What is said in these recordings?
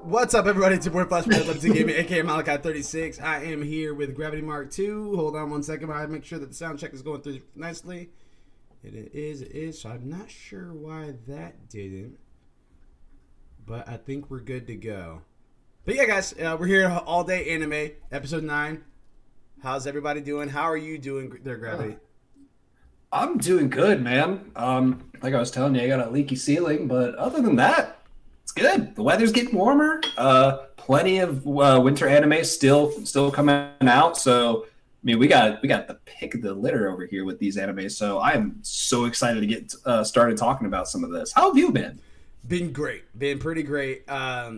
What's up, everybody? It's your boy Flash Player Gaming, aka Malachai36. I am here with Gravity-Mark 2. Hold on one second, but I make sure that the sound check is going through nicely. It is. So I'm not sure why that didn't, but I think we're good to go. But yeah, guys, we're here all day anime, episode 9. How's everybody doing? How are you doing there, Gravity? I'm doing good, man. Like I was telling you, I got a leaky ceiling, but other than that, it's good. The weather's getting warmer. Plenty of winter anime still coming out. So, I mean, we got the pick of the litter over here with these animes. So I'm so excited to get started talking about some of this. How have you been? Been great. Been pretty great.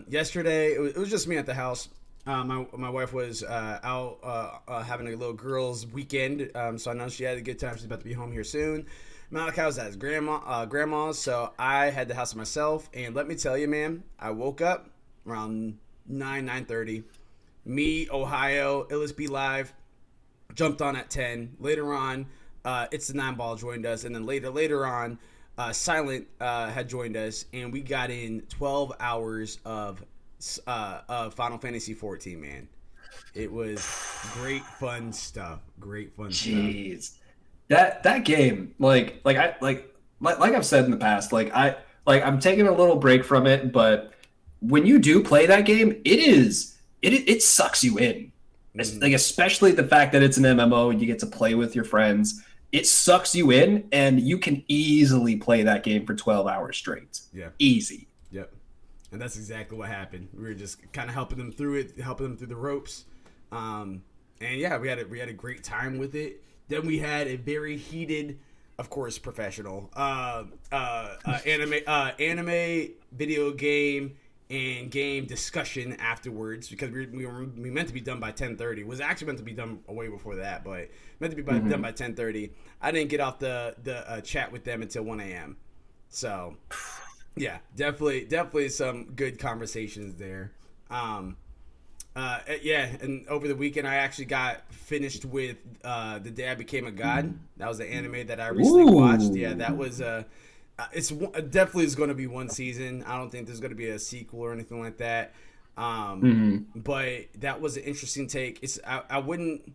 Yesterday, it was just me at the house. My wife was out having a little girls' weekend, so I know she had a good time. She's about to be home here soon. Malachi was at his grandma's, so I had the house to myself. And let me tell you, man, I woke up around 9:30. Me, Ohio, LSB Live, jumped on at 10. Later on, It's the Nine Ball joined us, and then later on, Silent had joined us, and we got in 12 hours of Final Fantasy 14, man. It was great fun stuff. Jeez. That game, like I've said in the past, I'm taking a little break from it, but when you do play that game, it sucks you in. Mm-hmm. Like, especially the fact that it's an MMO and you get to play with your friends. It sucks you in, and you can easily play that game for 12 hours straight. Yeah. Easy. Yep. And that's exactly what happened. We were just kind of helping them through it, helping them through the ropes. And yeah, we had a great time with it. Then we had a very heated, of course, professional anime, video game, and game discussion afterwards, because we meant to be done by 10:30. It was actually meant to be done way before that, but meant to be done by 10:30. I didn't get off the chat with them until 1 a.m. So yeah, definitely some good conversations there. Yeah, and over the weekend I actually got finished with The Day I Became a God. That was the anime that I recently watched. Yeah, that was it's definitely is going to be one season. I don't think there's going to be a sequel or anything like that. But that was an interesting take. I wouldn't.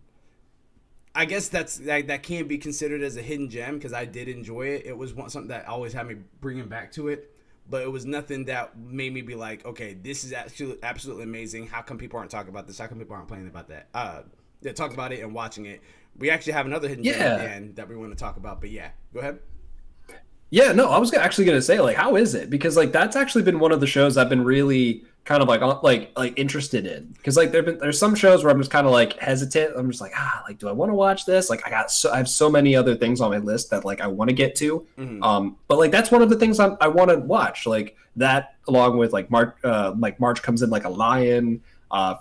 I guess that can't be considered as a hidden gem, because I did enjoy it. It was something that always had me bringing back to it. But it was nothing that made me be like, okay, this is absolutely amazing. How come people aren't talking about this? How come people aren't playing about that? They talked about it and watching it. We actually have another hidden gem at the end that we want to talk about. But yeah, go ahead. Yeah, no, I was actually going to say, like, how is it? Because, like, that's actually been one of the shows I've been really kind of like interested in. Because, like, there's some shows where I'm just kind of like hesitant. I'm just like, do I want to watch this? Like, I have so many other things on my list that, like, I want to get to. But, like, that's one of the things I want to watch. Like that, along with like March Comes in Like a Lion,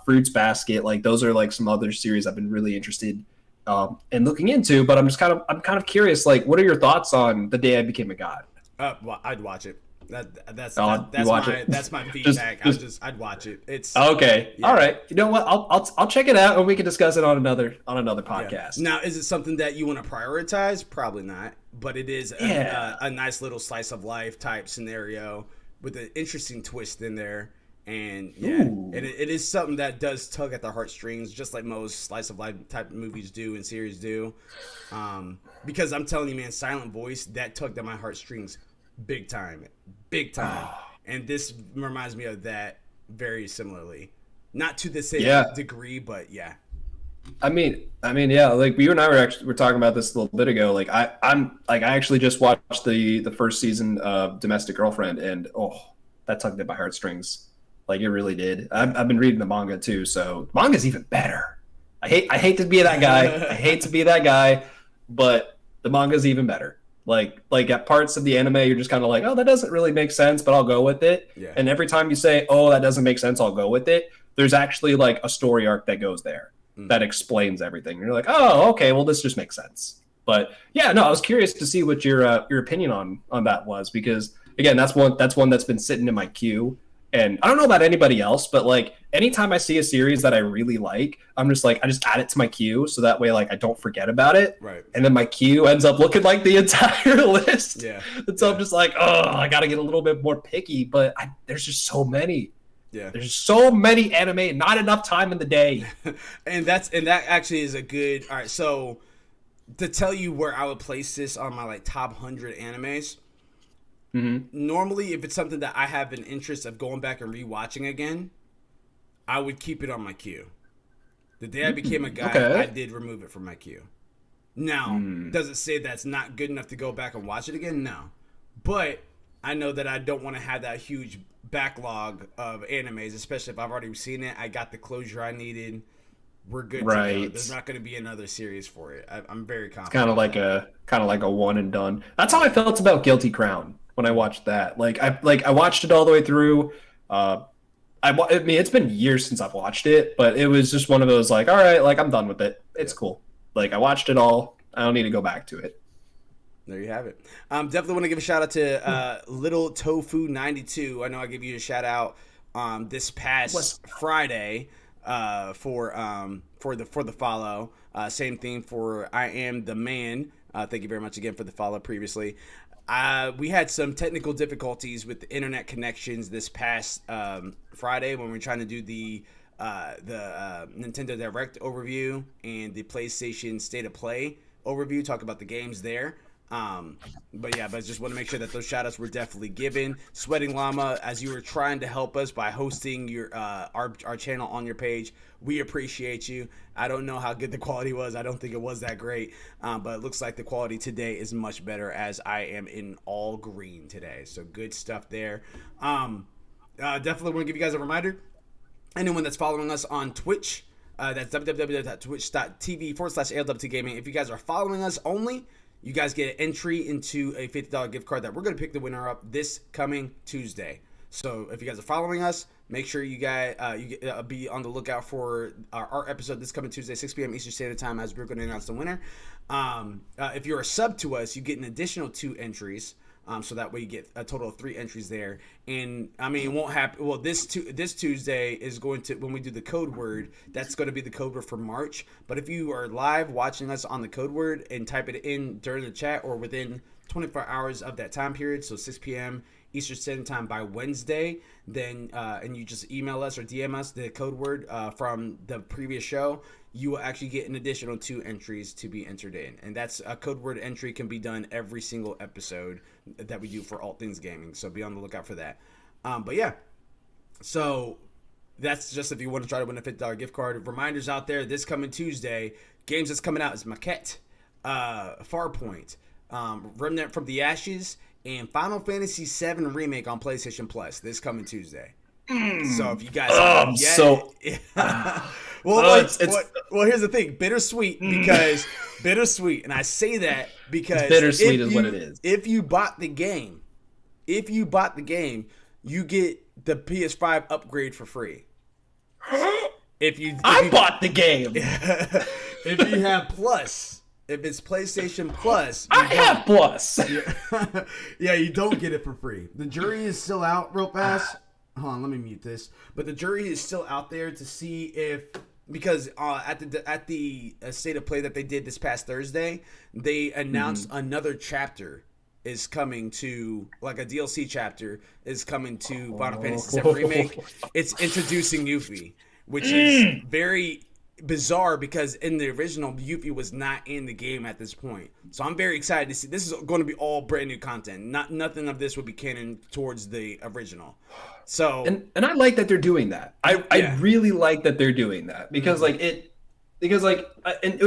Fruits Basket. Like, those are like some other series I've been really interested and looking into. But I'm kind of curious. Like, what are your thoughts on The Day I Became a God? Well, I'd watch it. That's my feedback. I'd watch it. It's okay. Yeah. All right. You know what? I'll check it out, and we can discuss it on another podcast. Yeah. Now, is it something that you want to prioritize? Probably not. But it is a nice little slice of life type scenario with an interesting twist in there. And yeah, and it is something that does tug at the heartstrings, just like most slice of life type movies do and series do. Because I'm telling you, man, Silent Voice, that tugged at my heartstrings big time. And this reminds me of that very similarly, not to the same degree, but yeah. I mean, yeah. Like, you and I were talking about this a little bit ago. Like, I actually just watched the first season of Domestic Girlfriend, and that tugged at my heartstrings. Like, it really did. I've been reading the manga too, so the manga's even better. I hate to be that guy. But the manga's even better. Like at parts of the anime, you're just kind of like, oh, that doesn't really make sense, but I'll go with it. Yeah. And every time you say, oh, that doesn't make sense, I'll go with it, there's actually like a story arc that goes there that explains everything. And you're like, oh, okay, well, this just makes sense. But yeah, no, I was curious to see what your opinion on that was, because again, that's one that's been sitting in my queue. And I don't know about anybody else, but like anytime I see a series that I really like, I'm just like, I just add it to my queue, so that way like I don't forget about it. Right. And then my queue ends up looking like the entire list. Yeah. And so I'm just like, oh, I got to get a little bit more picky, but there's just so many. Yeah. There's so many anime, not enough time in the day. and that actually is a good. All right, so to tell you where I would place this on my like top 100 animes. Normally, if it's something that I have an interest of going back and rewatching again, I would keep it on my queue. The day I became a guy, I did remove it from my queue. Now, does it say that's not good enough to go back and watch it again? No. But I know that I don't want to have that huge backlog of animes, especially if I've already seen it. I got the closure I needed. We're good to go. There's not going to be another series for it. I'm very confident. It's kind of like a one and done. That's how I felt about Guilty Crown when I watched that. I watched it all the way through. I mean, it's been years since I've watched it, but it was just one of those like, all right, like I'm done with it. It's cool. Like I watched it all. I don't need to go back to it. There you have it. Definitely want to give a shout out to Little Tofu 92. I know I gave you a shout out this past Friday for the follow. Same thing for I Am the Man. Thank you very much again for the follow previously. We had some technical difficulties with the internet connections this past Friday when we were trying to do the Nintendo Direct overview and the PlayStation State of Play overview, talk about the games there. But I just want to make sure that those shout outs were definitely given. Sweating Llama, as you were trying to help us by hosting your our channel on your page, we appreciate you. I don't know how good the quality was. I don't think it was that great, but it looks like the quality today is much better as I am in all green today. So good stuff there. Definitely want to give you guys a reminder. Anyone that's following us on Twitch, that's www.twitch.tv/ALWT Gaming. If you guys are following us only, you guys get an entry into a $50 gift card that we're going to pick the winner up this coming Tuesday. So if you guys are following us, make sure you guys be on the lookout for our episode this coming Tuesday, 6 p.m. Eastern Standard Time, as we're going to announce the winner. If you're a sub to us, you get an additional 2 entries. So that way you get a total of 3 entries there. And I mean, it won't happen. Well, this Tuesday is going to, when we do the code word, that's going to be the code word for March. But if you are live watching us on the code word and type it in during the chat or within 24 hours of that time period, so 6 p.m. Eastern Standard Time by Wednesday, then and you just email us or DM us the code word from the previous show, you will actually get an additional 2 entries to be entered in. And that's a code word entry can be done every single episode that we do for All Things Gaming. So be on the lookout for that. So that's just if you want to try to win a $50 gift card. Reminders out there, this coming Tuesday, games that's coming out is Maquette, Farpoint, Remnant from the Ashes, and Final Fantasy VII Remake on PlayStation Plus this coming Tuesday. So if you guys well, here's the thing. Bittersweet, and I say that because bittersweet is what it is. If you bought the game, you get the PS5 upgrade for free. I bought the game. If you have Plus, if it's PlayStation Plus, I have Plus. Yeah, you don't get it for free. The jury is still out real fast. Hold on, let me mute this. But the jury is still out there to see if, because at the State of Play that they did this past Thursday, they announced another chapter is coming to, like a DLC chapter is coming to Final Fantasy VII Remake. It's introducing Yuffie, which is very bizarre because in the original, Yuffie was not in the game at this point. So I'm very excited to see. This is going to be all brand new content. Nothing of this would be canon towards the original. So and I like that they're doing that. I really like that they're doing that because and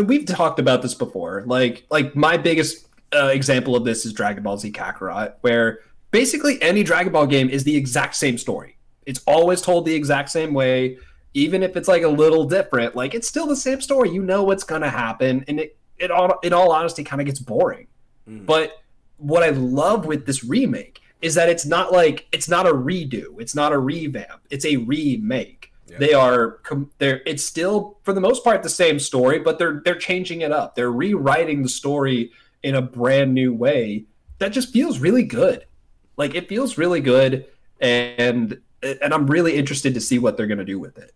we've talked about this before. Like my biggest example of this is Dragon Ball Z Kakarot, where basically any Dragon Ball game is the exact same story. It's always told the exact same way. Even if it's like a little different, like it's still the same story. You know what's gonna happen, and it in all honesty kind of gets boring. But what I love with this remake is that it's not a redo, it's not a revamp, it's a remake. Yeah. It's still for the most part the same story, but they're changing it up. They're rewriting the story in a brand new way that just feels really good. Like it feels really good, and I'm really interested to see what they're gonna do with it.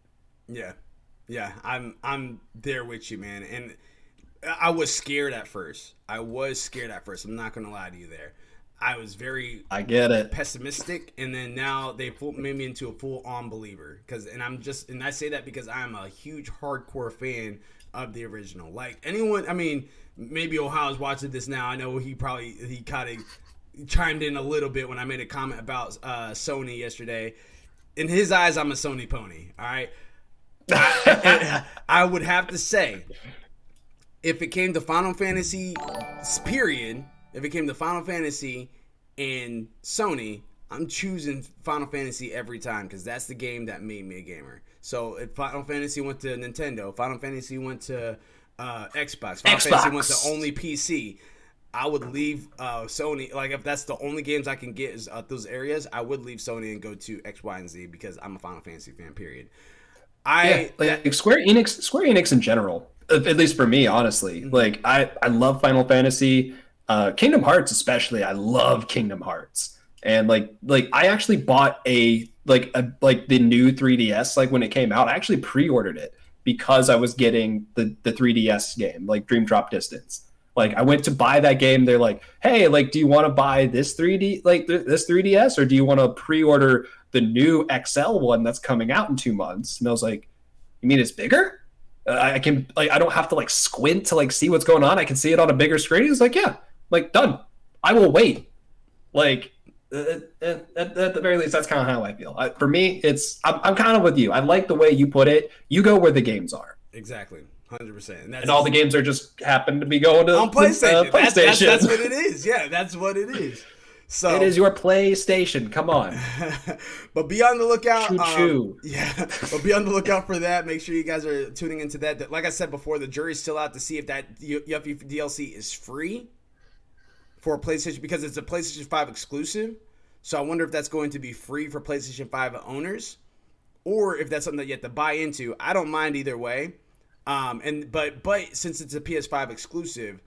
Yeah, I'm there with you, man. And I was scared at first. I'm not gonna lie to you there. I was very I get it. pessimistic, and then now they made me into a full-on believer. And I say that because I'm a huge hardcore fan of the original. Like anyone, I mean, maybe Ohio's watching this now. I know he kind of chimed in a little bit when I made a comment about Sony yesterday. In his eyes, I'm a Sony pony. All right, I would have to say, if it came to Final Fantasy, period. If it came to Final Fantasy and Sony, I'm choosing Final Fantasy every time because that's the game that made me a gamer. So if Final Fantasy went to Nintendo, Final Fantasy went to Xbox, Final Fantasy went to only PC, I would leave Sony. Like if that's the only games I can get is those areas, I would leave Sony and go to X, Y, and Z because I'm a Final Fantasy fan. Period. Square Enix in general, at least for me, honestly. Mm-hmm. Like I love Final Fantasy. Kingdom Hearts especially, I love Kingdom Hearts, and like I actually bought the new 3DS like when it came out. I actually pre-ordered it because I was getting the 3DS game, like Dream Drop Distance. Like I went to buy that game. They're like, hey, like, do you want to buy this 3D this 3DS, or do you want to pre-order the new XL one that's coming out in 2 months? And I was like, you mean it's bigger? I can I don't have to like squint to like see what's going on. I can see it on a bigger screen. He's like, yeah. Like, done. I will wait. Like, at the very least, that's kind of how I feel. For me, I'm kind of with you. I like the way you put it. You go where the games are. Exactly. 100%. And all the games are just happen to be going to on PlayStation. That's what it is. Yeah, that's what it is. So it is your PlayStation. Come on. But be on the lookout. Choo-choo. But be on the lookout for that. Make sure you guys are tuning into that. Like I said before, the jury's still out to see if that Yuffie DLC is free for PlayStation, because it's a PlayStation 5 exclusive. So I wonder if that's going to be free for PlayStation 5 owners, or if that's something that you have to buy into. I don't mind either way. But since it's a PS5 exclusive,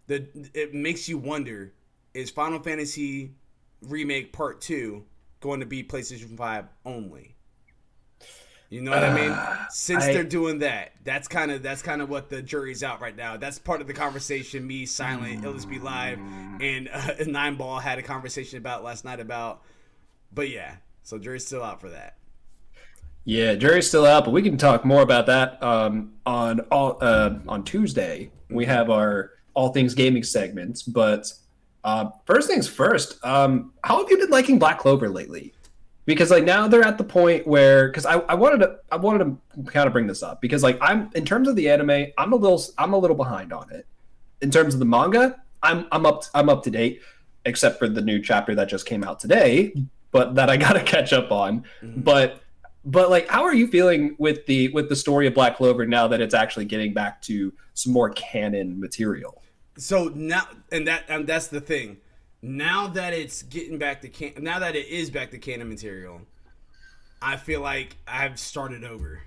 it makes you wonder, is Final Fantasy Remake Part 2 going to be PlayStation 5 only? You know what I mean? Since they're doing that, that's kind of what the jury's out right now. That's part of the conversation me, Silent, LSB Live, and Nine Ball had a conversation about last night about. But yeah, so jury's still out for that. Yeah, jury's still out, but we can talk more about that on Tuesday. We have our All Things Gaming segments, but first things first. How have you been liking Black Clover lately? Because like now they're at the point where, because I wanted to kind of bring this up because like I'm in terms of the anime, I'm a little behind on it. In terms of the manga, I'm up to date, except for the new chapter that just came out today, but that I gotta catch up on. Mm-hmm. But like, how are you feeling with the story of Black Clover now that it's actually getting back to some more canon material? So now, and that's the thing. Now that it's getting back to now that it is back to canon material, I feel like I've started over.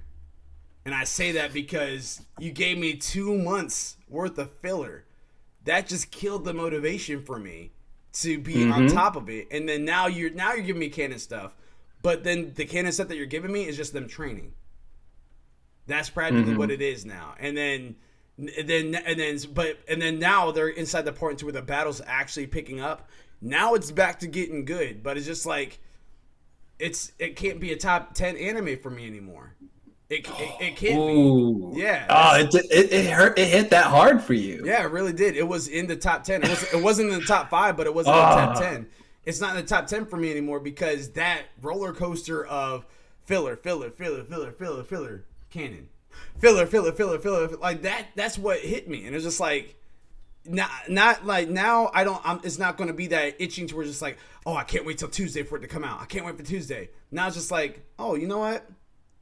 And I say that because you gave me 2 months worth of filler. That just killed the motivation for me to be on top of it. And then now you're giving me canon stuff, but then the canon stuff that you're giving me is just them training. That's practically what it is now. And then now they're inside the point to where the battle's actually picking up. Now it's back to getting good, but it's just like it can't be a top 10 anime for me anymore. It can't be. Yeah. Oh, it hurt. It hit that hard for you. Yeah, it really did. It was in the top 10. It wasn't in the top 5, but it was in the top 10. It's not in the top 10 for me anymore because that roller coaster of filler, canon. Filler, like that's what hit me. And it's just like, not like now it's not going to be that itching to where it's just like, oh, I can't wait till Tuesday for it to come out. I can't wait for Tuesday. Now it's just like, oh, you know what?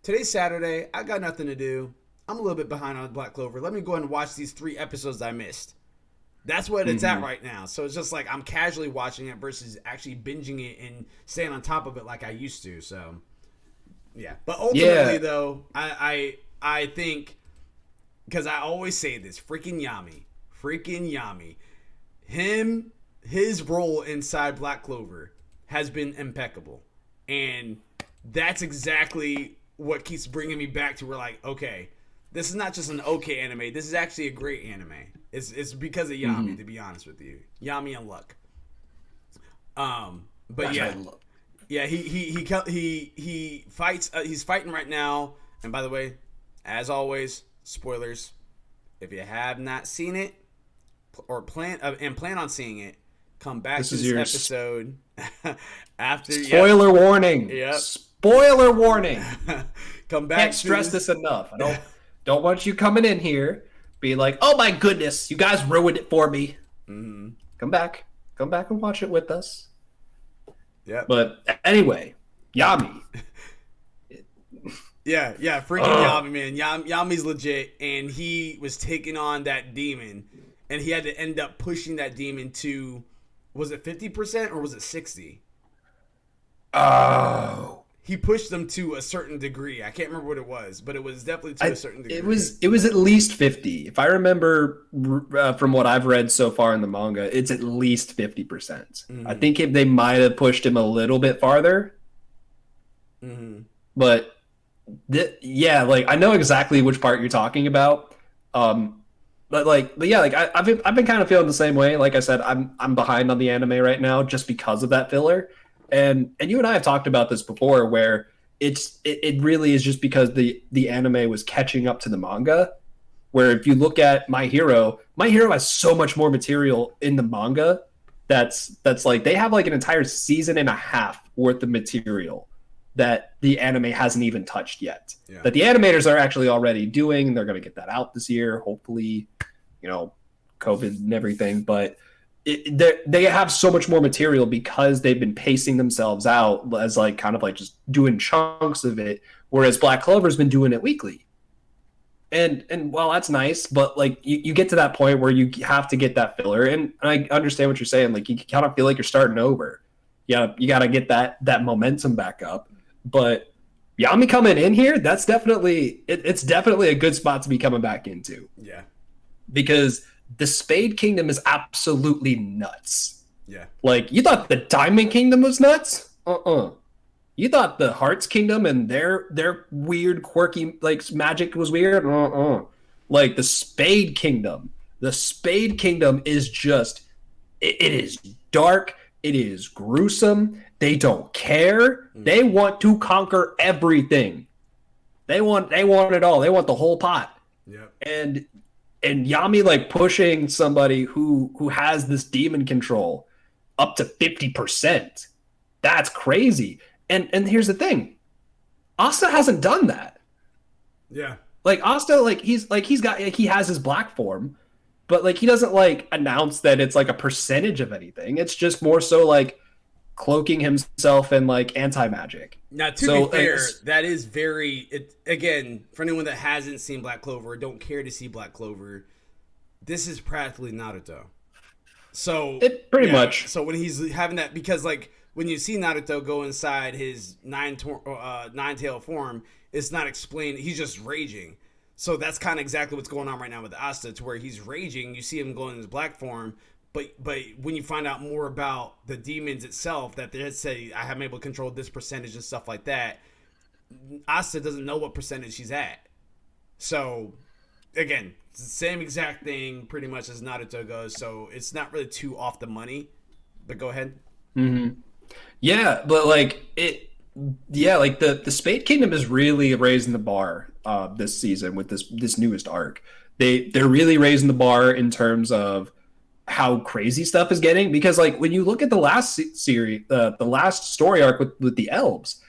Today's Saturday. I got nothing to do. I'm a little bit behind on Black Clover. Let me go ahead and watch these 3 episodes I missed. That's what it's at right now. So it's just like I'm casually watching it versus actually binging it and staying on top of it like I used to. So, yeah. But ultimately, though, I think, because I always say this, freaking Yami, his role inside Black Clover has been impeccable. And that's exactly what keeps bringing me back to where, like, okay, this is not just an okay anime. This is actually a great anime. It's because of Yami, to be honest with you. Yami and Luck. But Gosh, yeah, yeah, he fights. He's fighting right now. And by the way, as always, spoilers. If you have not seen it or plan on seeing it, come back to is this your episode after. spoiler warning. Yep. Spoiler warning. Come back. Can't stress this enough. I don't want you coming in here being like, "Oh my goodness, you guys ruined it for me." Mm-hmm. Come back and watch it with us. Yeah. But anyway, Yami. Yeah, freaking Yami, man. Yami's legit, and he was taking on that demon, and he had to end up pushing that demon to, was it 50% or was it 60? Oh. He pushed them to a certain degree. I can't remember what it was, but it was definitely to a certain degree. It was at least 50. If I remember from what I've read so far in the manga, it's at least 50%. Mm-hmm. I think they might have pushed him a little bit farther. Mm-hmm. But yeah, like I know exactly which part you're talking about. But yeah, like I've been kind of feeling the same way. Like I said, I'm behind on the anime right now just because of that filler. And you and I have talked about this before, where it really is just because the anime was catching up to the manga. Where if you look at My Hero has so much more material in the manga. That's like they have like an entire season and a half worth of material that the anime hasn't even touched yet. Yeah. That the animators are actually already doing. They're going to get that out this year, hopefully. COVID and everything, but. They have so much more material because they've been pacing themselves out as like kind of like just doing chunks of it, whereas Black Clover's been doing it weekly. And well, that's nice, but like you get to that point where you have to get that filler, and I understand what you're saying. Like you kind of feel like you're starting over. Yeah, you got to get that momentum back up. But Yami coming in here, that's definitely it's definitely a good spot to be coming back into. Yeah, because the Spade Kingdom is absolutely nuts. Yeah. Like, you thought the Diamond Kingdom was nuts? You thought the Hearts Kingdom and their weird, quirky, like, magic was weird? Like, the Spade Kingdom. The Spade Kingdom is just... It is dark. It is gruesome. They don't care. They want to conquer everything. They want it all. They want the whole pot. Yeah. And Yami like pushing somebody who has this demon control up to 50%. That's crazy. And here's the thing. Asta hasn't done that. Yeah. Like Asta, he has his black form, but like he doesn't like announce that it's like a percentage of anything. It's just more so like cloaking himself in like anti-magic. Now, to be fair, that is again, for anyone that hasn't seen Black Clover or don't care to see Black Clover, this is practically Naruto. So it pretty much. So when he's having that, because like when you see Naruto go inside his nine-tail form, it's not explained. He's just raging. So that's kind of exactly what's going on right now with Asta, to where he's raging. You see him going in his black form. But when you find out more about the demons itself, that they say I am able to control this percentage and stuff like that, Asta doesn't know what percentage she's at. So again, it's the same exact thing pretty much as Naruto goes. So it's not really too off the money. But go ahead. Mm-hmm. Yeah, but like like the Spade Kingdom is really raising the bar this season with this newest arc. They're really raising the bar in terms of how crazy stuff is getting, because like when you look at the last series, the last story arc with the elves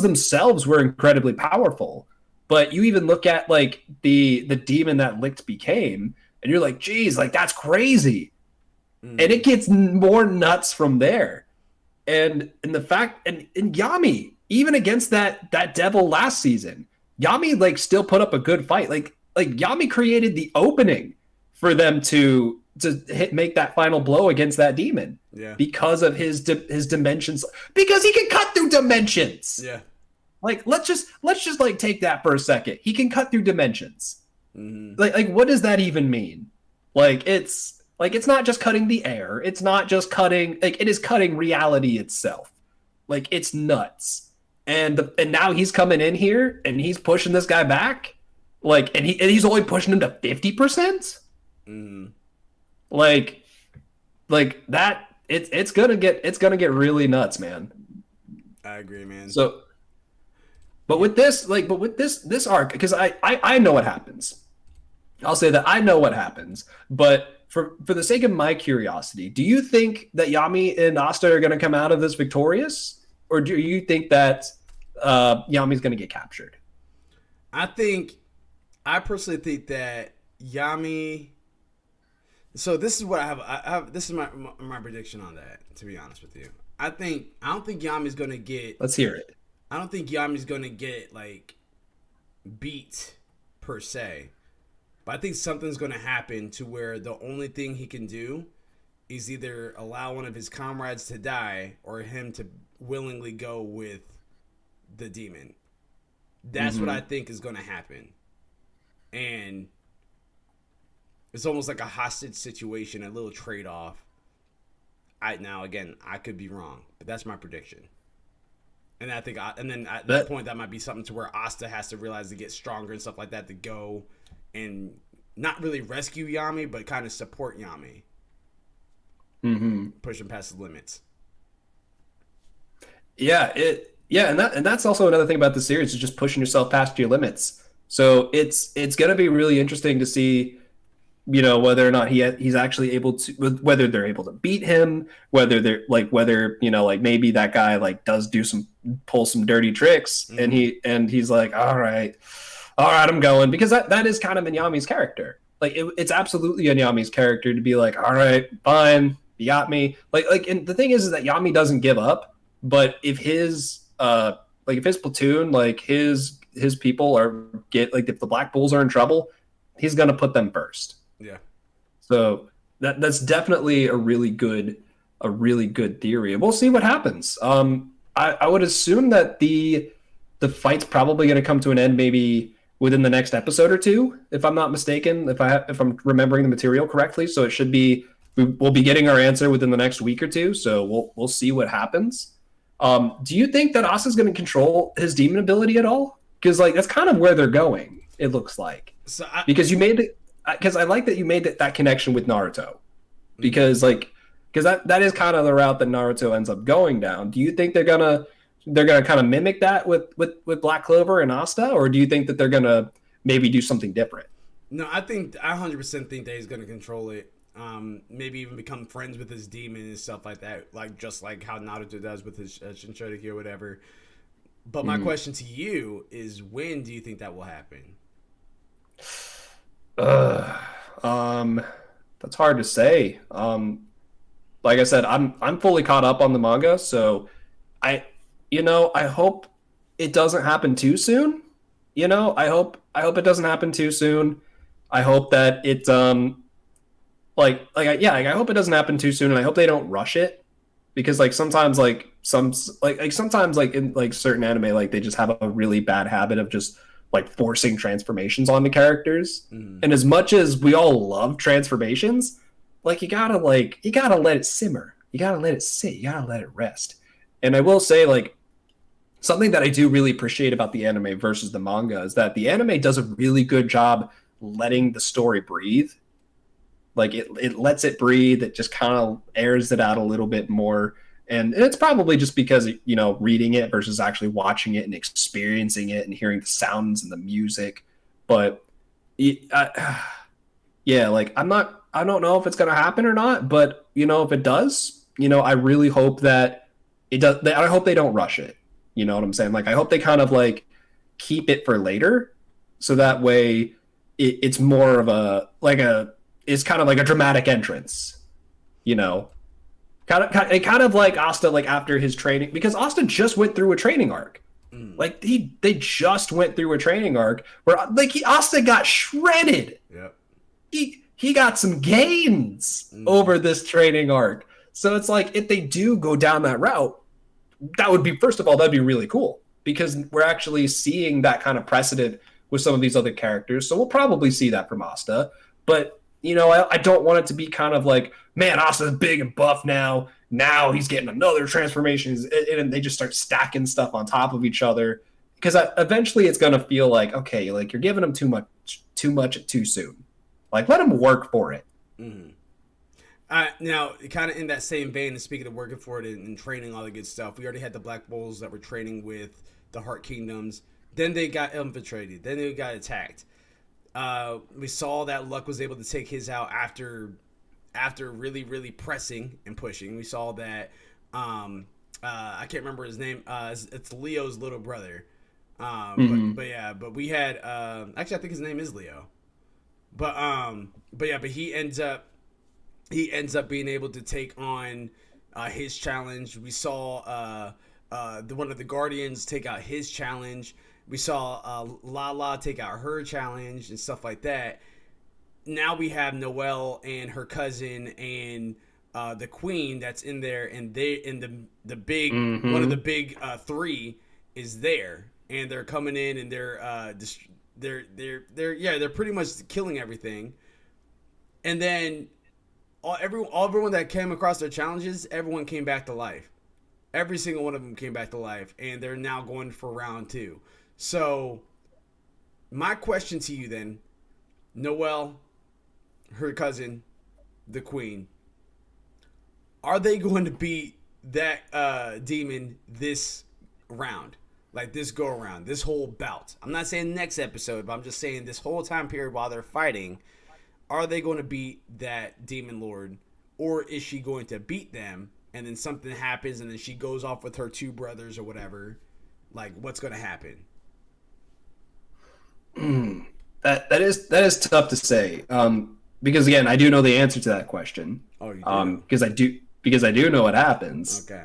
themselves were incredibly powerful, but you even look at like the demon that Licht became, and you're like, geez, like that's crazy. And it gets more nuts from there. And the fact and Yami, even against that devil last season, Yami like still put up a good fight. Like Yami created the opening for them to make that final blow against that demon. Yeah. Because of his dimensions, because he can cut through dimensions. Yeah. Like let's just like take that for a second. He can cut through dimensions. Mm-hmm. Like what does that even mean? It's not just cutting the air. It's not just cutting, like it is cutting reality itself. Like it's nuts. And now he's coming in here and he's pushing this guy back. Like, and he's only pushing him to 50%. Mm-hmm. Like that it's gonna get really nuts, man. I agree, man. So, but Yeah. with this arc, because I know what happens. I'll say that I know what happens, but for the sake of my curiosity, do you think that Yami and Asta are going to come out of this victorious, or do you think that Yami's going to get captured? I personally think that Yami. So this is what I have. This is my prediction on that. To be honest with you, I don't think Yami's gonna get. Let's hear it. I don't think Yami's gonna get like beat per se, but I think something's gonna happen to where the only thing he can do is either allow one of his comrades to die or him to willingly go with the demon. That's what I think is gonna happen, and it's almost like a hostage situation, a little trade off. Now again, I could be wrong, but that's my prediction. And I think, and then at that point, that might be something to where Asta has to realize to get stronger and stuff like that to go and not really rescue Yami, but kind of support Yami, push him past the limits. Yeah, and that's also another thing about the series is just pushing yourself past your limits. So it's gonna be really interesting to see, whether or not he's actually able to, whether they're able to beat him, whether they're like, whether, like maybe that guy like does pull some dirty tricks, and he's like, all right, I'm going, because that is kind of Minyami's character. Like it's absolutely Yami's character to be like, all right, fine, you got me. And the thing is that Yami doesn't give up, but if his platoon, like his people if the Black Bulls are in trouble, he's gonna put them first. Yeah. So that's definitely a really good theory. And we'll see what happens. I would assume that the fight's probably going to come to an end maybe within the next episode or two, if I'm not mistaken, if I'm remembering the material correctly. So it should be, we'll be getting our answer within the next week or two. So we'll see what happens. Do you think that Asa's going to control his demon ability at all? Because that's kind of where they're going, it looks like. Because I like that you made that connection with Naruto, because that is kind of the route that Naruto ends up going down. Do you think they're gonna kind of mimic that with Black Clover and Asta, or do you think that they're gonna maybe do something different? No, I 100% think that he's gonna control it. Maybe even become friends with his demon and stuff like that, just like how Naruto does with his Shinshoriki or whatever. But my question to you is, when do you think that will happen? That's hard to say. Like I said, I'm fully caught up on the manga, so I hope it doesn't happen too soon. I hope it doesn't happen too soon. I hope that it I hope it doesn't happen too soon, and I hope they don't rush it, because sometimes sometimes in certain anime, they just have a really bad habit of just forcing transformations onto characters. And as much as we all love transformations, you gotta let it simmer. You gotta let it sit. You gotta let it rest. And I will say, something that I do really appreciate about the anime versus the manga is that the anime does a really good job letting the story breathe. It lets it breathe. It just kind of airs it out a little bit more. And it's probably just because, reading it versus actually watching it and experiencing it and hearing the sounds and the music. But I don't know if it's going to happen or not, but if it does, I really hope that it does. I hope they don't rush it. You know what I'm saying? I hope they kind of keep it for later, so that way it's more of it's kind of like a dramatic entrance, kind of like Asta, after his training, because Asta just went through a training arc. They just went through a training arc where Asta got shredded. Yep. He got some gains over this training arc. So it's if they do go down that route, that would be, first of all, that'd be really cool, because we're actually seeing that kind of precedent with some of these other characters. So we'll probably see that from Asta. But I don't want it to be kind of man, Asta's big and buff now. Now he's getting another transformation, and they just start stacking stuff on top of each other. Because eventually it's going to feel okay, you're giving him too much too soon. Let him work for it. Now, kind of in that same vein, and speaking of working for it and training, all the good stuff, we already had the Black Bulls that were training with the Heart Kingdoms. Then they got infiltrated. Then they got attacked. We saw that Luck was able to take his out after really, really pressing and pushing. We saw that I can't remember his name. It's Leo's little brother. But yeah, but we had actually I think his name is Leo. But yeah, but he ends up being able to take on his challenge. We saw one of the Guardians take out his challenge. We saw Lala take out her challenge and stuff like that. Now we have Noelle and her cousin and the Queen that's in there, and the big one of the big three is there, and they're coming in and they're pretty much killing everything, and then everyone that came across their challenges, everyone came back to life. Every single one of them came back to life, and they're now going for round 2. So, my question to you then, Noelle, her cousin, the Queen, are they going to beat that demon this round? Like this go around, this whole bout. I'm not saying next episode, but I'm just saying this whole time period while they're fighting, are they going to beat that demon lord, or is she going to beat them and then something happens and then she goes off with her 2 brothers or whatever? Like, what's going to happen? That is tough to say. Because again, I do know the answer to that question. Oh, you do? Because I do know what happens. Okay.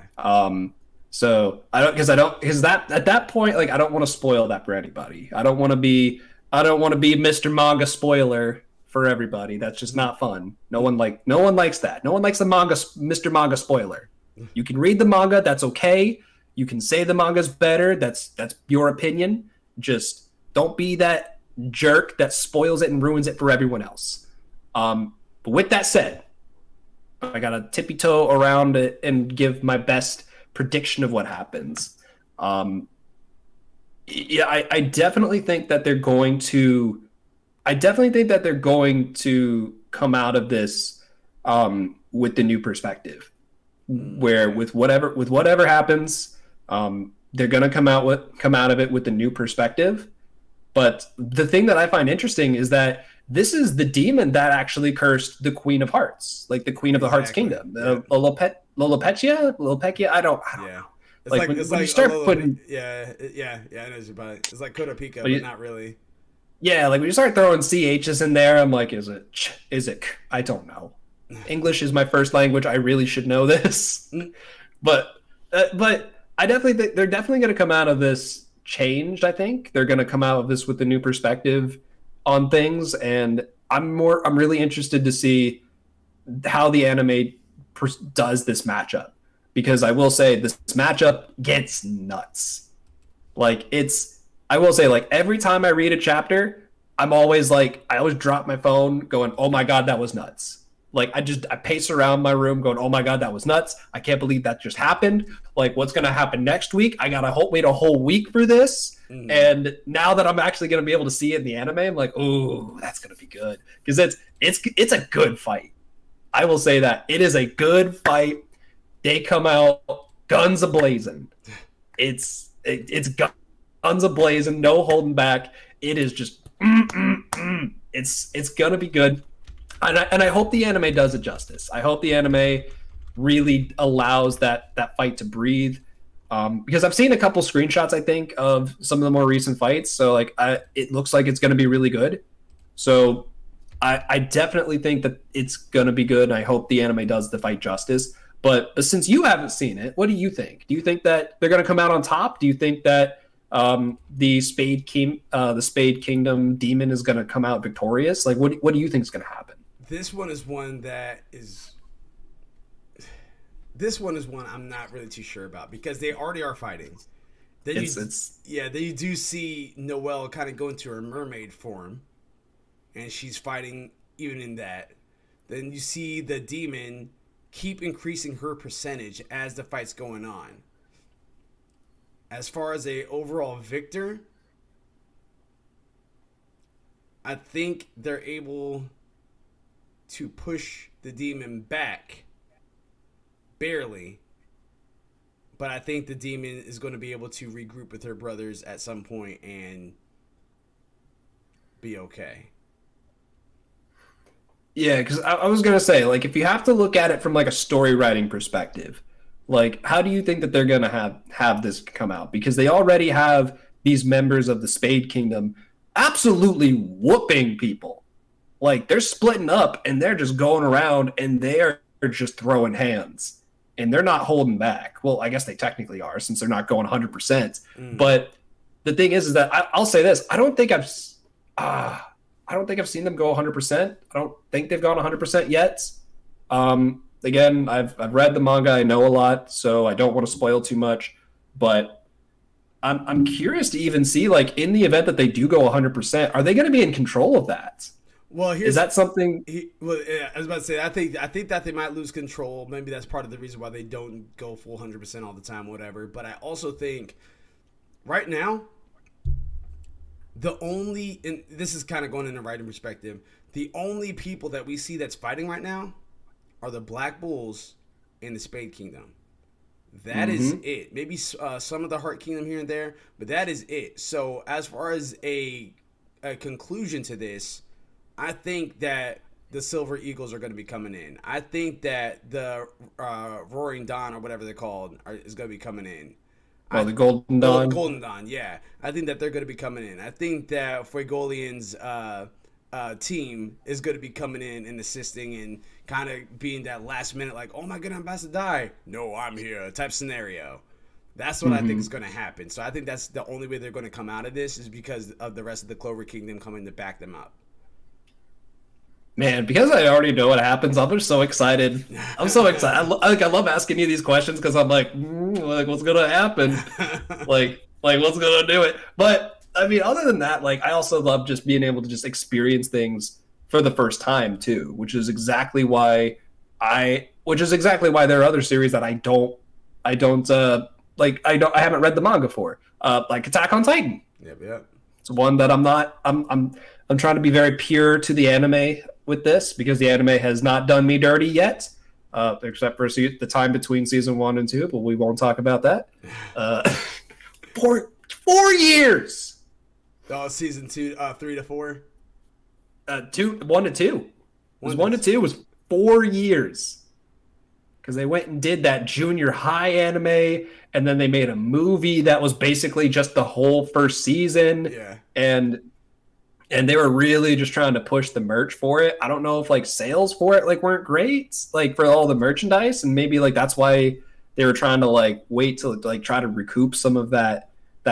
So because that at that point, like, I don't want to spoil that for anybody. I don't want to be Mr. Manga spoiler for everybody. That's just not fun. No one likes that. No one likes the manga, Mr. Manga spoiler. You can read the manga. That's okay. You can say the manga's better. That's your opinion. Just don't be that jerk that spoils it and ruins it for everyone else. But with that said, I gotta tippy toe around it and give my best prediction of what happens. Yeah, I definitely think that they're going to. I definitely think that they're going to come out of this with the new perspective, where with whatever happens, they're going to come out of it with the new perspective. But the thing that I find interesting is that this is the demon that actually cursed the Queen of Hearts, like the Queen of the Hearts Kingdom, Lolopecia. I don't know. It's like when you start putting I know what it's like Kodapika, but not really. Yeah, like when you start throwing CHs in there, I'm like, is it? I don't know. English is my first language. I really should know this, but I definitely think they're definitely going to come out of this changed. I think they're going to come out of this with a new perspective on things, and I'm really interested to see how the anime does this matchup, because I will say this matchup gets nuts. I will say, like, every time I read a chapter, I always drop my phone going, oh my God, that was nuts. Like, I pace around my room going, oh my God, that was nuts. I can't believe that just happened. Like, what's going to happen next week? I got to wait a whole week for this. And now that I'm actually going to be able to see it in the anime, I'm like, oh, that's going to be good. Because it's a good fight. I will say that. It is a good fight. They come out guns a-blazing. It's guns a-blazing, no holding back. It is just it's gonna be good, and I hope the anime does it justice. I hope the anime really allows that fight to breathe, because I've seen a couple screenshots, I think, of some of the more recent fights. So it looks like it's gonna be really good. So I definitely think that it's gonna be good, and I hope the anime does the fight justice. But since you haven't seen it, what do you think? Do you think that they're gonna come out on top? Do you think that the Spade Kingdom demon is going to come out victorious? Like, what do you think is going to happen? This one is one I'm not really too sure about, because they already are fighting. Then you do see Noelle kind of go into her mermaid form, and she's fighting even in that. Then you see the demon keep increasing her percentage as the fight's going on. As far as a overall victor, I think they're able to push the demon back, barely. But I think the demon is going to be able to regroup with her brothers at some point and be okay. Yeah, because I was gonna say, like, if you have to look at it from like a story writing perspective, like, how do you think that they're gonna have this come out? Because they already have these members of the Spade Kingdom absolutely whooping people. Like, they're splitting up and they're just going around and they're just throwing hands and they're not holding back. Well, I guess they technically are since they're not going 100%. But the thing is that I'll say this: I don't think I've seen them go 100%. I don't think they've gone 100% yet. Again, I've read the manga. I know a lot, so I don't want to spoil too much. But I'm curious to even see, like, in the event that they do go 100%, are they going to be in control of that? Well, is that something? Yeah, I was about to say. I think that they might lose control. Maybe that's part of the reason why they don't go full 100% all the time, whatever. But I also think right now, and this is kind of going in a writing perspective, the only people that we see that's fighting right now are the Black Bulls and the Spade Kingdom. That is it. Maybe some of the Heart Kingdom here and there, but that is it. So as far as a conclusion to this, I think that the Silver Eagles are going to be coming in. I think that the Roaring Dawn, or whatever they're called, is going to be coming in. Oh, the Golden Dawn? Golden Dawn, yeah. I think that they're going to be coming in. I think that Fuegolian's team is going to be coming in and assisting and kind of being that last minute, like, oh my god, I'm about to die. No, I'm here type scenario. That's what I think is going to happen. So I think that's the only way they're going to come out of this is because of the rest of the Clover Kingdom coming to back them up. Man, because I already know what happens, I'm just so excited. I'm so excited. I love asking you these questions because I'm like, what's gonna happen? like what's gonna do it? But I mean, other than that, like, I also love just being able to just experience things for the first time too, which is exactly why there are other series that I haven't read the manga for, like Attack on Titan. Yep. It's one that I'm trying to be very pure to the anime with this because the anime has not done me dirty yet, except for the time between season 1 and 2, but we won't talk about that. 4 years. Oh, season 2, 3 to 4. 1 to 2. It was 1 to 2 was 4 years because they went and did that junior high anime, and then they made a movie that was basically just the whole first season. Yeah, and they were really just trying to push the merch for it. I don't know if like sales for it like weren't great, like for all the merchandise, and maybe like that's why they were trying to like wait to like try to recoup some of that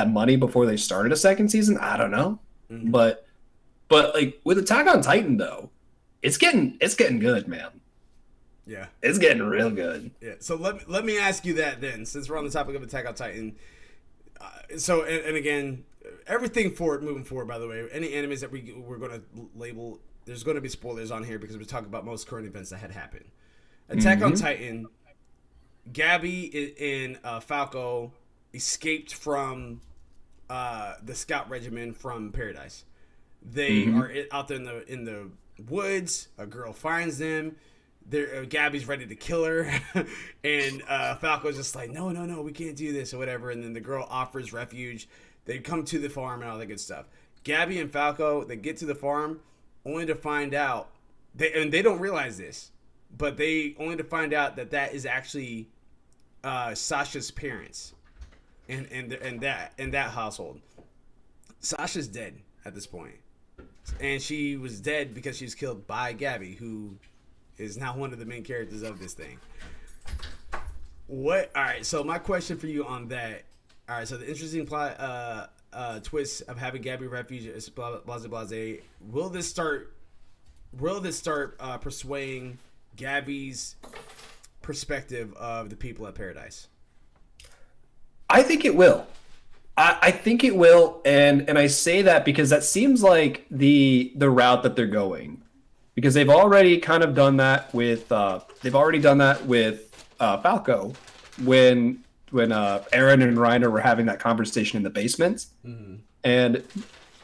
money before they started a second season. I don't know, but like with Attack on Titan though, it's getting good, man. Yeah, it's getting real good. Yeah. So let me ask you that then, since we're on the topic of Attack on Titan. So and again, everything moving forward, by the way, any animes that we're going to label, there's going to be spoilers on here because we talk about most current events that had happened. Attack on Titan, Gabby and Falco escaped from the scout regiment from Paradise. They are out there in the woods. A girl finds them. Gabby's ready to kill her, and Falco's just like, no, we can't do this or whatever. And then the girl offers refuge. They come to the farm and all that good stuff. Gabby and Falco, they get to the farm only to find out they don't realize this, but they only to find out that is actually Sasha's parents, and that household. Sasha's dead at this point, and she was dead because she was killed by Gabby, who is now one of the main characters of this thing. All right, so my question for you on that. All right, so the interesting plot twist of having Gabby refuge is blase blase. Will this start persuading Gabby's perspective of the people at Paradise? I think it will. I think it will, and I say that because that seems like the route that they're going, because they've already kind of done that with Falco when Aaron and Reiner were having that conversation in the basement, and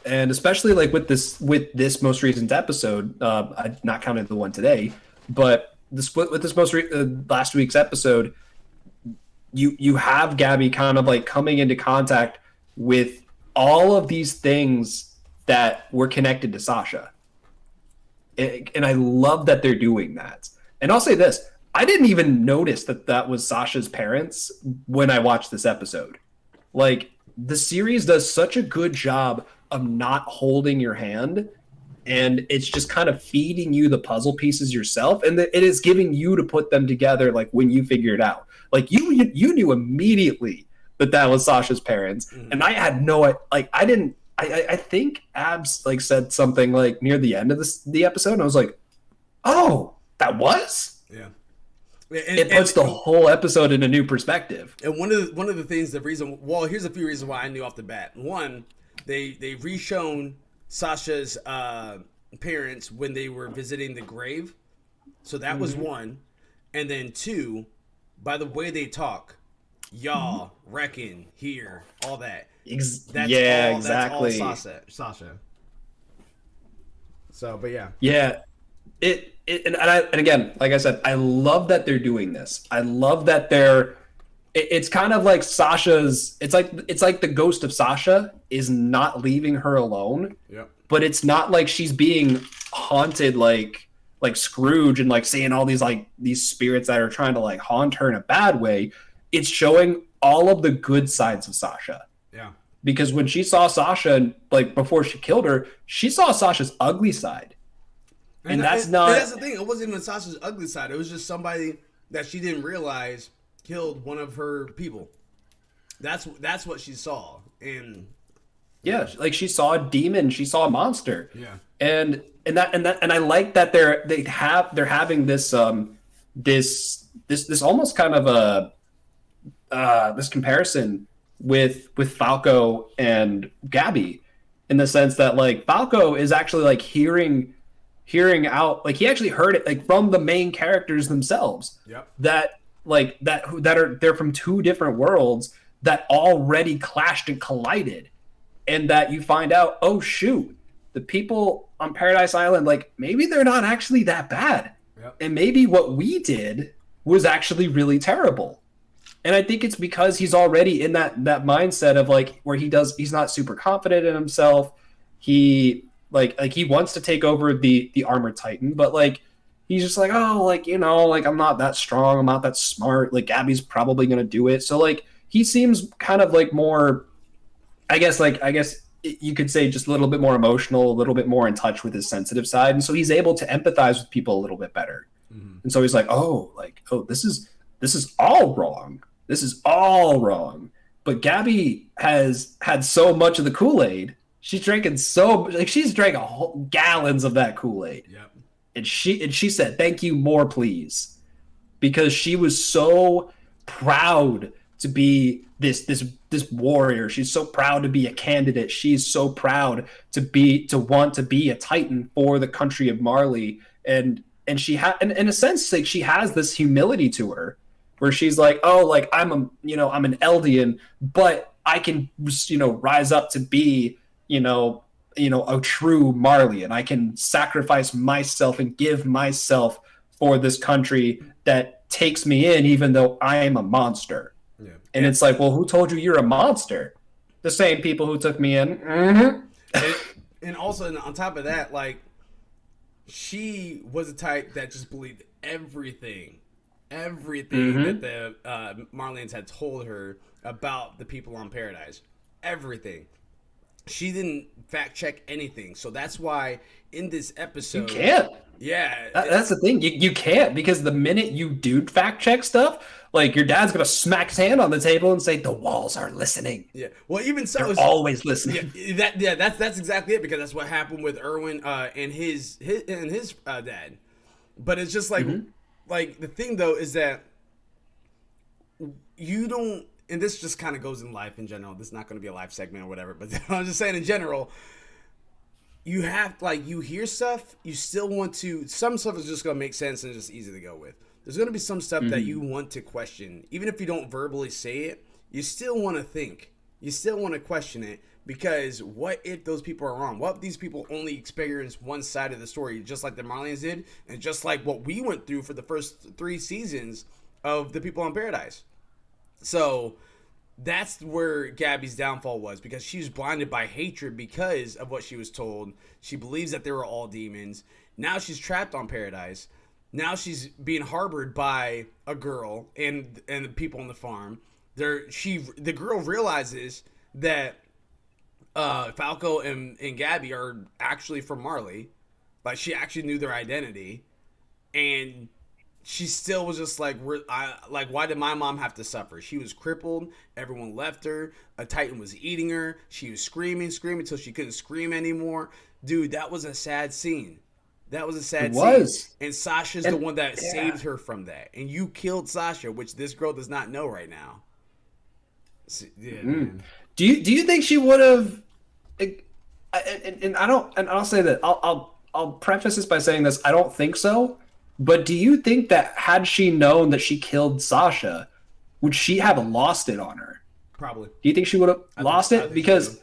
and especially like with this most recent episode, I not counting the one today, but the split with this last week's episode, you have Gabby kind of like coming into contact with all of these things that were connected to Sasha. And I love that they're doing that. And I'll say this, I didn't even notice that was Sasha's parents when I watched this episode. Like, the series does such a good job of not holding your hand, and it's just kind of feeding you the puzzle pieces yourself, and it is giving you to put them together like when you figure it out. Like, you knew immediately that was Sasha's parents, and I had I think Abs like said something like near the end of the episode, and I was like, "Oh, that was." Yeah, it puts the whole episode in a new perspective. And one of the things, here's a few reasons why I knew off the bat. One, they reshown Sasha's parents when they were visiting the grave, so that was one. And then two, by the way they talk, y'all, reckon, here, all that. Exactly. That's all Sasha. So, but yeah. Yeah. And again, like I said, I love that they're doing this. I love that it's kind of like Sasha's, it's like the ghost of Sasha is not leaving her alone. Yep. But it's not like she's being haunted like Scrooge and like seeing all these spirits that are trying to like haunt her in a bad way. It's showing all of the good sides of Sasha. Yeah. Because when she saw Sasha, like before she killed her, she saw Sasha's ugly side. And that's the thing. It wasn't even Sasha's ugly side. It was just somebody that she didn't realize killed one of her people. That's what she saw. And yeah, like she saw a demon, she saw a monster. Yeah. And I like that they're having this this almost kind of this comparison with Falco and Gabby, in the sense that like Falco is actually like hearing out, like he actually heard it like from the main characters themselves. Yep. They're from two different worlds that already clashed and collided, and that you find out, oh shoot, the people on Paradise Island, like maybe they're not actually that bad. Yep. And maybe what we did was actually really terrible. And I think it's because he's already in that mindset of like where he's not super confident in himself. He like he wants to take over the Armored Titan, but like he's just like, oh, like, you know, like I'm not that strong, I'm not that smart, like Gabby's probably gonna do it. So like he seems kind of like more, I guess you could say just a little bit more emotional, a little bit more in touch with his sensitive side, and so he's able to empathize with people a little bit better. And so he's like, oh, this is all wrong. This is all wrong. But Gabby has had so much of the Kool-Aid. She's drinking she's drank gallons of that Kool-Aid. Yep. And she said, thank you, more please. Because she was so proud to be this warrior. She's so proud to be a candidate. She's so proud to want to be a Titan for the country of Marley. And she in a sense, like she has this humility to her, where she's like, oh, like I'm an Eldian, but I can, rise up to be, a true Marley, and I can sacrifice myself and give myself for this country that takes me in, even though I am a monster. Yeah. And it's like, well, who told you you're a monster? The same people who took me in. Mm-hmm. And also, on top of that, like, she was a type that just believed everything that the Marleyans had told her about the people on Paradise. Everything. She didn't fact check anything. So that's why in this episode, you can't. Yeah. That's the thing. You can't, because the minute you do fact check stuff, like your dad's going to smack his hand on the table and say, the walls are listening. Yeah. Well, even so, they're always listening. Yeah, that's exactly it, because that's what happened with Erwin and his dad. But it's just like, like the thing though is that you don't, and this just kind of goes in life in general. This is not going to be a life segment or whatever, but I'm just saying in general, you have, like, you hear stuff, you still want to, some stuff is just going to make sense and just easy to go with. There's going to be some stuff that you want to question. Even if you don't verbally say it, you still want to think. You still want to question it, Because what if those people are wrong? What if these people only experience one side of the story, just like the Marlians did, and just like what we went through for the first 3 seasons of The People in Paradise? So that's where Gabby's downfall was, because she was blinded by hatred because of what she was told. She believes that they were all demons. Now she's trapped on Paradise. Now she's being harbored by a girl and the people on the farm. The girl realizes that Falco and Gabby are actually from Marley. Like, she actually knew their identity, and she still was just like, why did my mom have to suffer? She was crippled. Everyone left her. A Titan was eating her. She was screaming until she couldn't scream anymore. Dude, that was a sad scene. That was a sad scene. And Sasha's the one that saved her from that. And you killed Sasha, which this girl does not know right now. Yeah, man. Do you think she would have? And I'll say that I'll preface this by saying this. I don't think so. But do you think that had she known that she killed Sasha, would she have lost it on her? Probably. Do you think she would have lost it? Because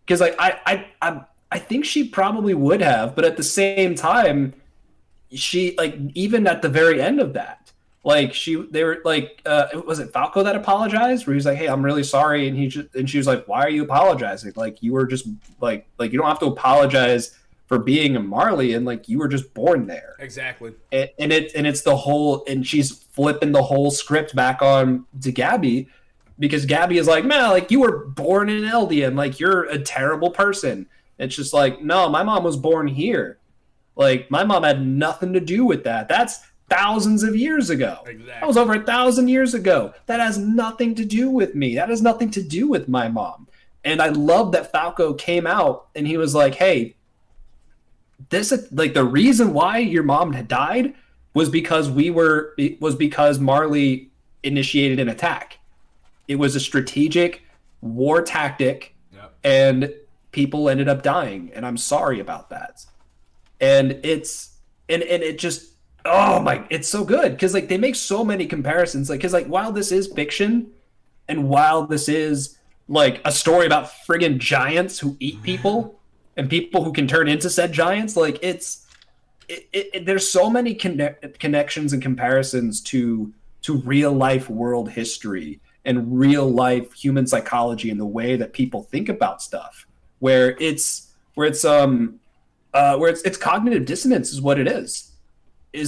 like I think she probably would have, but at the same time, she, like, even at the very end of that, like, they were like, was it Falco that apologized? Where he was like, "Hey, I'm really sorry," and she was like, "Why are you apologizing? Like, you were just like you don't have to apologize for being a Marley, and like you were just born there." Exactly. And it's the whole, and she's flipping the whole script back on to Gabby, because Gabby is like, "Man, like, you were born in Eldian, like, you're a terrible person." It's just like, no, my mom was born here. Like, my mom had nothing to do with that. That's thousands of years ago. Exactly. That was over 1,000 years ago. That has nothing to do with me. That has nothing to do with my mom. And I love that Falco came out and he was like, "Hey, this, like, the reason why your mom had died was because Marley initiated an attack. It was a strategic war tactic, and people ended up dying, and I'm sorry about that." And it just, oh my, it's so good, because like they make so many comparisons, like, because like while this is fiction, and while this is like a story about friggin' giants who eat people and people who can turn into said giants, like there's so many connections and comparisons to real life world history and real life human psychology and the way that people think about stuff, where it's cognitive dissonance is what it is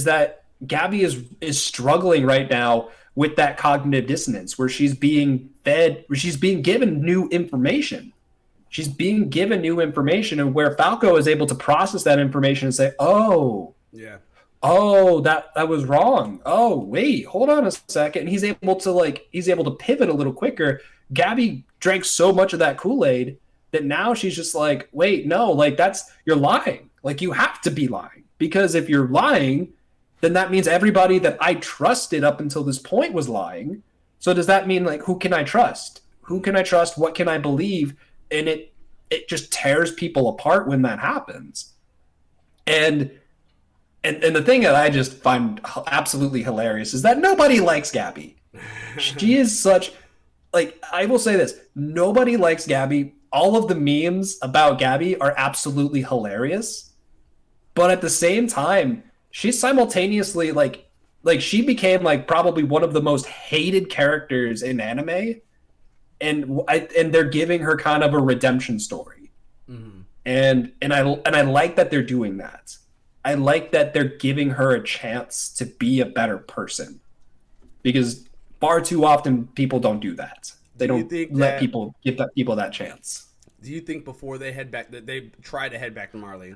that Gabby is struggling right now with that cognitive dissonance, where she's being given new information. She's being given new information, and where Falco is able to process that information and say, "Oh, yeah, oh, that was wrong. Oh, wait, hold on a second." And he's able to pivot a little quicker. Gabby drank so much of that Kool-Aid that now she's just like, "Wait, no, like, you're lying. Like, you have to be lying, because if you're lying, then that means everybody that I trusted up until this point was lying. So does that mean, like, who can I trust? Who can I trust? What can I believe?" And it just tears people apart when that happens. And the thing that I just find absolutely hilarious is that nobody likes Gabby. She is such, like, I will say this, nobody likes Gabby. All of the memes about Gabby are absolutely hilarious. But at the same time, she's simultaneously like she became like probably one of the most hated characters in anime. And they're giving her kind of a redemption story. Mm-hmm. And I like that they're doing that. I like that they're giving her a chance to be a better person, because far too often people don't do that. They don't let people give people that chance. Do you think before they head back, that they try to head back to Marley,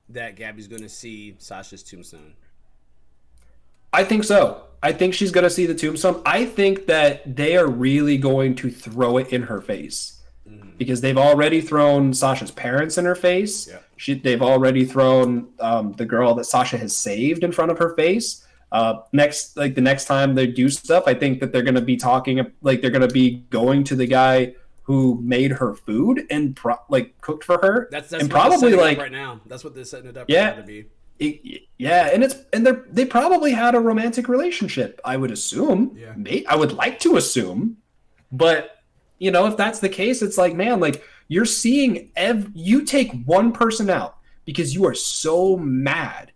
that Gabby's going to see Sasha's tombstone? I think so. I think she's going to see the tombstone. I think that they are really going to throw it in her face, because they've already thrown Sasha's parents in her face. Yeah. They've already thrown the girl that Sasha has saved in front of her face. The next time they do stuff, I think that they're going to be they're going to be going to the guy who made her food and cooked for her. That's and what probably they're like right now. That's what they're setting it up yeah, right now to be. And they probably had a romantic relationship, I would assume. Yeah. I would like to assume, but if that's the case, it's like, man, like, You're seeing you take one person out because you are so mad.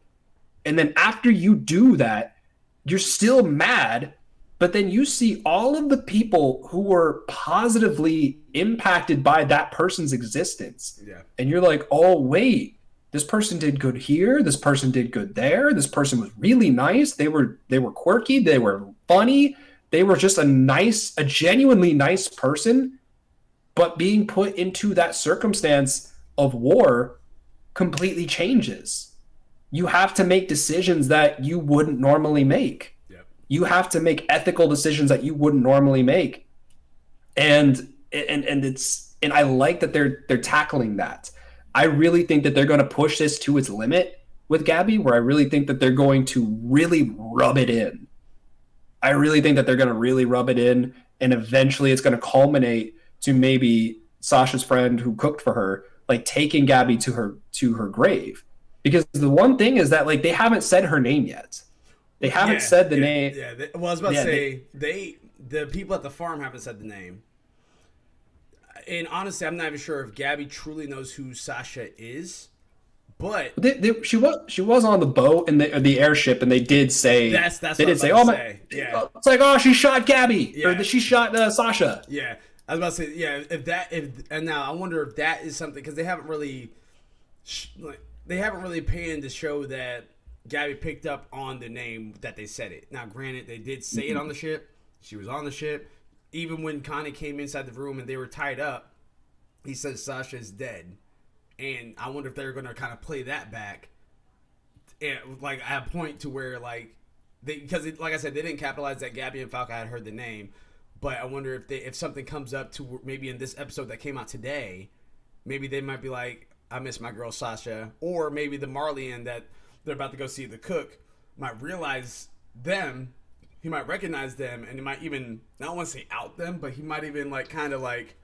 And then after you do that, you're still mad, but then you see all of the people who were positively impacted by that person's existence. Yeah. And you're like, oh, wait, this person did good here. This person did good there. This person was really nice. They were quirky. They were funny. They were just a genuinely nice person, but being put into that circumstance of war completely changes. You have to make decisions that you wouldn't normally make. Yep. You have to make ethical decisions that you wouldn't normally make. And I like that they're tackling that. I really think that they're going to push this to its limit with Gabby, where I really think that they're going to really rub it in. I really think that they're going to really rub it in, and eventually it's going to culminate to maybe Sasha's friend who cooked for her, like taking Gabby to her grave. Because the one thing is that like they haven't said her name yet. They haven't said the name. Yeah. Well, I was about to say the people at the farm haven't said the name. And honestly, I'm not even sure if Gabby truly knows who Sasha is. But she was on the boat and the airship, and they did say they did say, "Oh my!" Yeah, it's like, "Oh, she shot Gabby," or she shot Sasha. Yeah, I was about to say, yeah. And now I wonder if that is something, because they haven't really panned to show that Gabby picked up on the name that they said it. Now, granted, they did say it on the ship. She was on the ship. Even when Connie came inside the room and they were tied up, he said Sasha's dead. And I wonder if they're going to kind of play that back, and like at a point to where like because like I said, they didn't capitalize that Gabby and Falca had heard the name, but I wonder if something comes up to maybe in this episode that came out today, maybe they might be like, I miss my girl Sasha, or maybe the Marleyan that they're about to go see the cook might realize them. He might recognize them, and he might even, I don't want to say out them, but he might even like kind of like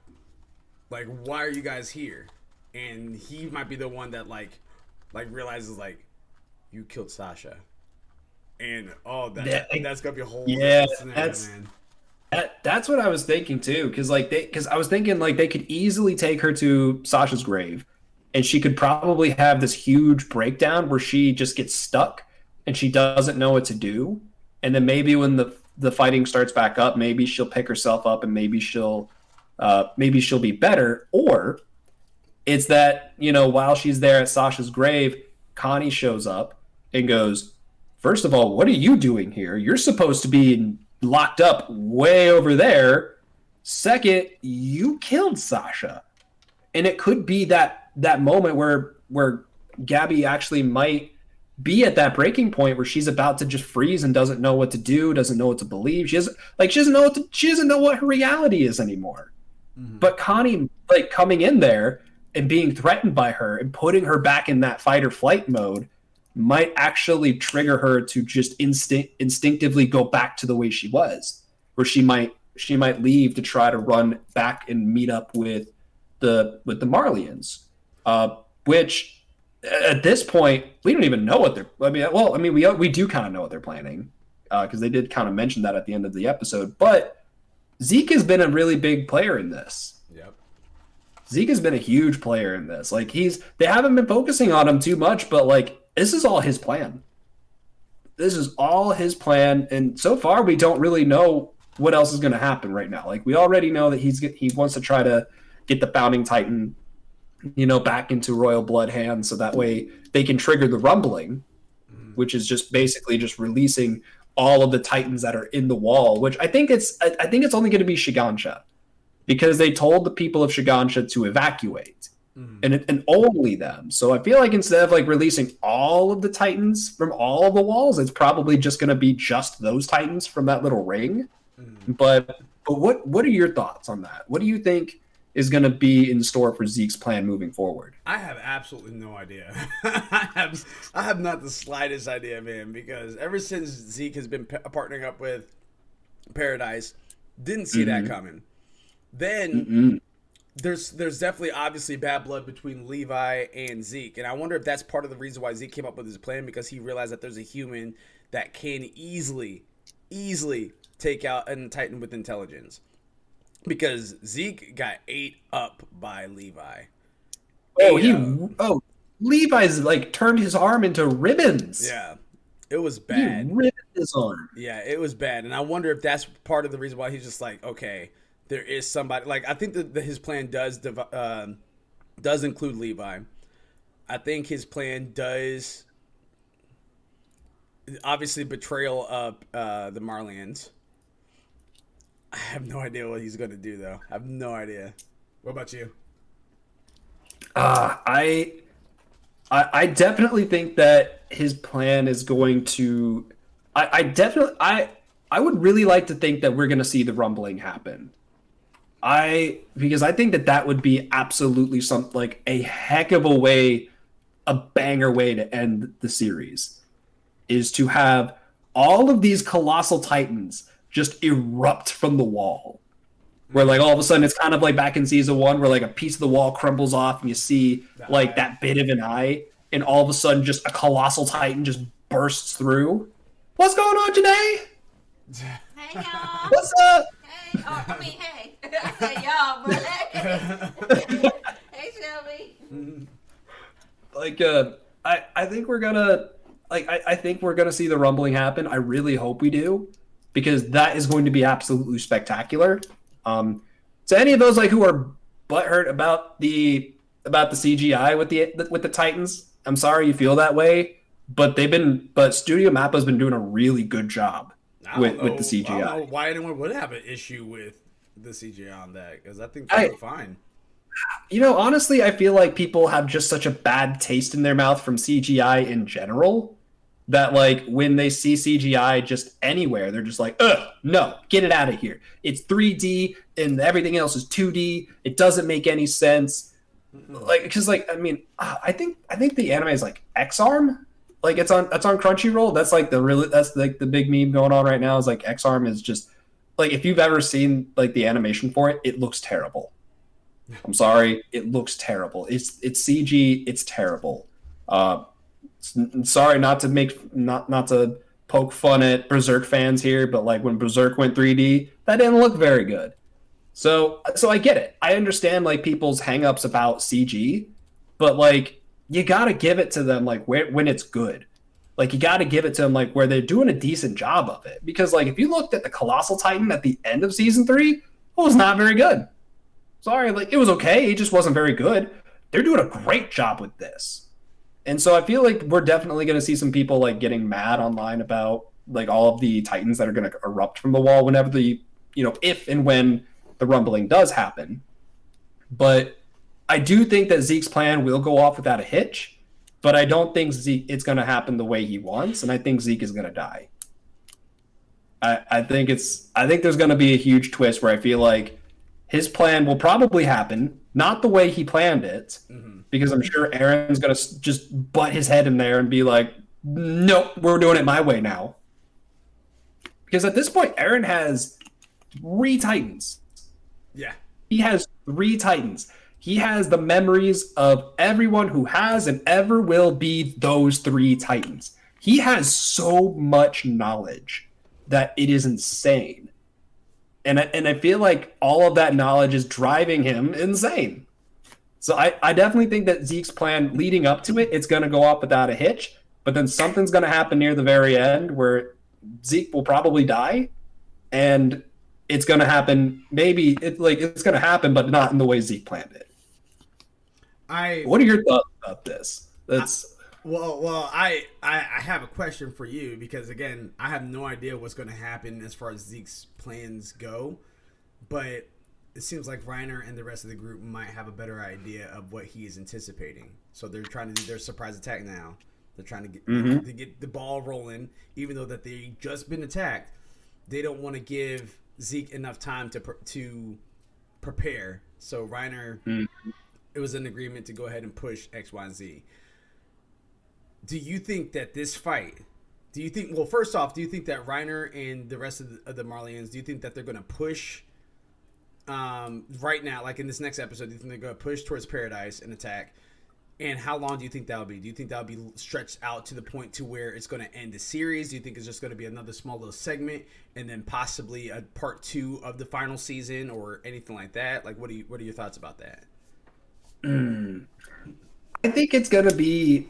why are you guys here? And he might be the one that like realizes like you killed Sasha, and that's gonna be a whole scenario, man. That's what I was thinking too, because I was thinking like they could easily take her to Sasha's grave, and she could probably have this huge breakdown where she just gets stuck and she doesn't know what to do, and then maybe when the fighting starts back up, maybe she'll pick herself up and maybe she'll be better, or it's that, while she's there at Sasha's grave, Connie shows up and goes, first of all, what are you doing here? You're supposed to be locked up way over there. Second, you killed Sasha. And it could be that moment where Gabby actually might be at that breaking point where she's about to just freeze and doesn't know what to do, doesn't know what to believe. She doesn't know what her reality is anymore. Mm-hmm. But Connie, like, coming in there and being threatened by her and putting her back in that fight or flight mode might actually trigger her to just instinctively go back to the way she was, where she might leave to try to run back and meet up with the Marleyans, which at this point we don't even know what they're. We do kind of know what they're planning, because they did kind of mention that at the end of the episode. But Zeke has been a really big player in this. Yep. Zeke has been a huge player in this. Like, they haven't been focusing on him too much, but like, this is all his plan. This is all his plan, and so far we don't really know what else is going to happen right now. Like, we already know that he wants to try to get the Founding Titan, back into royal blood hands, so that way they can trigger the rumbling, which is just basically just releasing all of the Titans that are in the wall. Which I think it's only going to be Shigansha, because they told the people of Shigansha to evacuate. And only them. So I feel like instead of like releasing all of the Titans from all of the walls, it's probably just going to be just those Titans from that little ring. But what are your thoughts on that? What do you think is going to be in store for Zeke's plan moving forward? I have absolutely no idea. I have not the slightest idea, man, because ever since Zeke has been partnering up with Paradise, didn't see that coming. Then there's definitely obviously bad blood between Levi and Zeke, and I wonder if that's part of the reason why Zeke came up with his plan, because he realized that there's a human that can easily take out a Titan with intelligence. because Zeke got ate up by Levi. Oh, Ate up. Levi's like turned his arm into ribbons. Yeah, it was He bad. ripped his arm. Yeah, it was bad, and I wonder if that's part of the reason why he's just like, okay, there is somebody. Like, I think that his plan does include Levi. I think his plan does obviously betrayal of the Marlians. I have no idea what he's gonna do though. I have no idea. What about you? Uh, I I definitely think that his plan is going to. I definitely I would really like to think that we're going to see the rumbling happen. Because I think that that would be absolutely some like a heck of a way, a banger way to end the series, is to have all of these colossal titans just erupt from the wall. Where like all of a sudden it's kind of like back in season 1 where like a piece of the wall crumbles off and you see like that bit of an eye, and all of a sudden just a colossal titan just bursts through. What's going on today? Hey y'all. What's up? Hey. Oh, I mean, hey. I said y'all, but hey. Hey, Shelby. Like I think we're gonna I think we're gonna see the rumbling happen. I really hope we do, because that is going to be absolutely spectacular. To any of those like who are butthurt about the CGI with the Titans, I'm sorry you feel that way, but Studio Mappa's been doing a really good job with the CGI. I don't know why anyone would have an issue with the CGI on that, because I think they're fine. You know, honestly, I feel like people have just such a bad taste in their mouth from CGI in general that like when they see CGI just anywhere, they're just like, ugh, no, get it out of here. It's 3D and everything else is 2D. It doesn't make any sense. Like, because like, I mean, I think the anime is like X-Arm. Like it's on Crunchyroll. That's like the big meme going on right now is like X-Arm is just like, if you've ever seen like the animation for it, it looks terrible. I'm sorry, it looks terrible. It's CG, it's terrible. Sorry not to poke fun at Berserk fans here, but like when Berserk went 3D, that didn't look very good. So I get it. I understand like people's hangups about CG, but like you got to give it to them like when it's good. Like you got to give it to them like where they're doing a decent job of it, because like if you looked at the Colossal Titan at the end of season 3, it was not very good. Sorry, like it was okay, it just wasn't very good. They're doing a great job with this. And so I feel like we're definitely going to see some people like getting mad online about like all of the Titans that are going to erupt from the wall whenever if and when the rumbling does happen. But I do think that Zeke's plan will go off without a hitch, but I don't think it's going to happen the way he wants, and I think Zeke is going to die. I think there's going to be a huge twist where I feel like his plan will probably happen, not the way he planned it, because I'm sure Aaron's going to just butt his head in there and be like, nope, we're doing it my way now. Because at this point, Aaron has 3 Titans. Yeah. He has 3 Titans. He has the memories of everyone who has and ever will be those 3 Titans. He has so much knowledge that it is insane. And I feel like all of that knowledge is driving him insane. So I definitely think that Zeke's plan leading up to it, it's going to go off without a hitch. But then something's going to happen near the very end where Zeke will probably die. And it's going to happen. Maybe it's going to happen, but not in the way Zeke planned it. What are your thoughts about this? I have a question for you, because again, I have no idea what's going to happen as far as Zeke's plans go, but it seems like Reiner and the rest of the group might have a better idea of what he is anticipating. So they're trying to do their surprise attack now. They're trying to get the ball rolling, even though that they just been attacked. They don't want to give Zeke enough time to prepare. So Reiner, it was an agreement to go ahead and push X, Y, and Z. Do you think that this fight, first off, do you think that Reiner and the rest of the Marlians, do you think that they're going to push right now, like in this next episode, do you think they're going to push towards Paradise and attack? And how long do you think that'll be? Do you think that'll be stretched out to the point to where it's going to end the series? Do you think it's just going to be another small little segment and then possibly a part 2 of the final season or anything like that? Like, what are your thoughts about that? I think it's going to be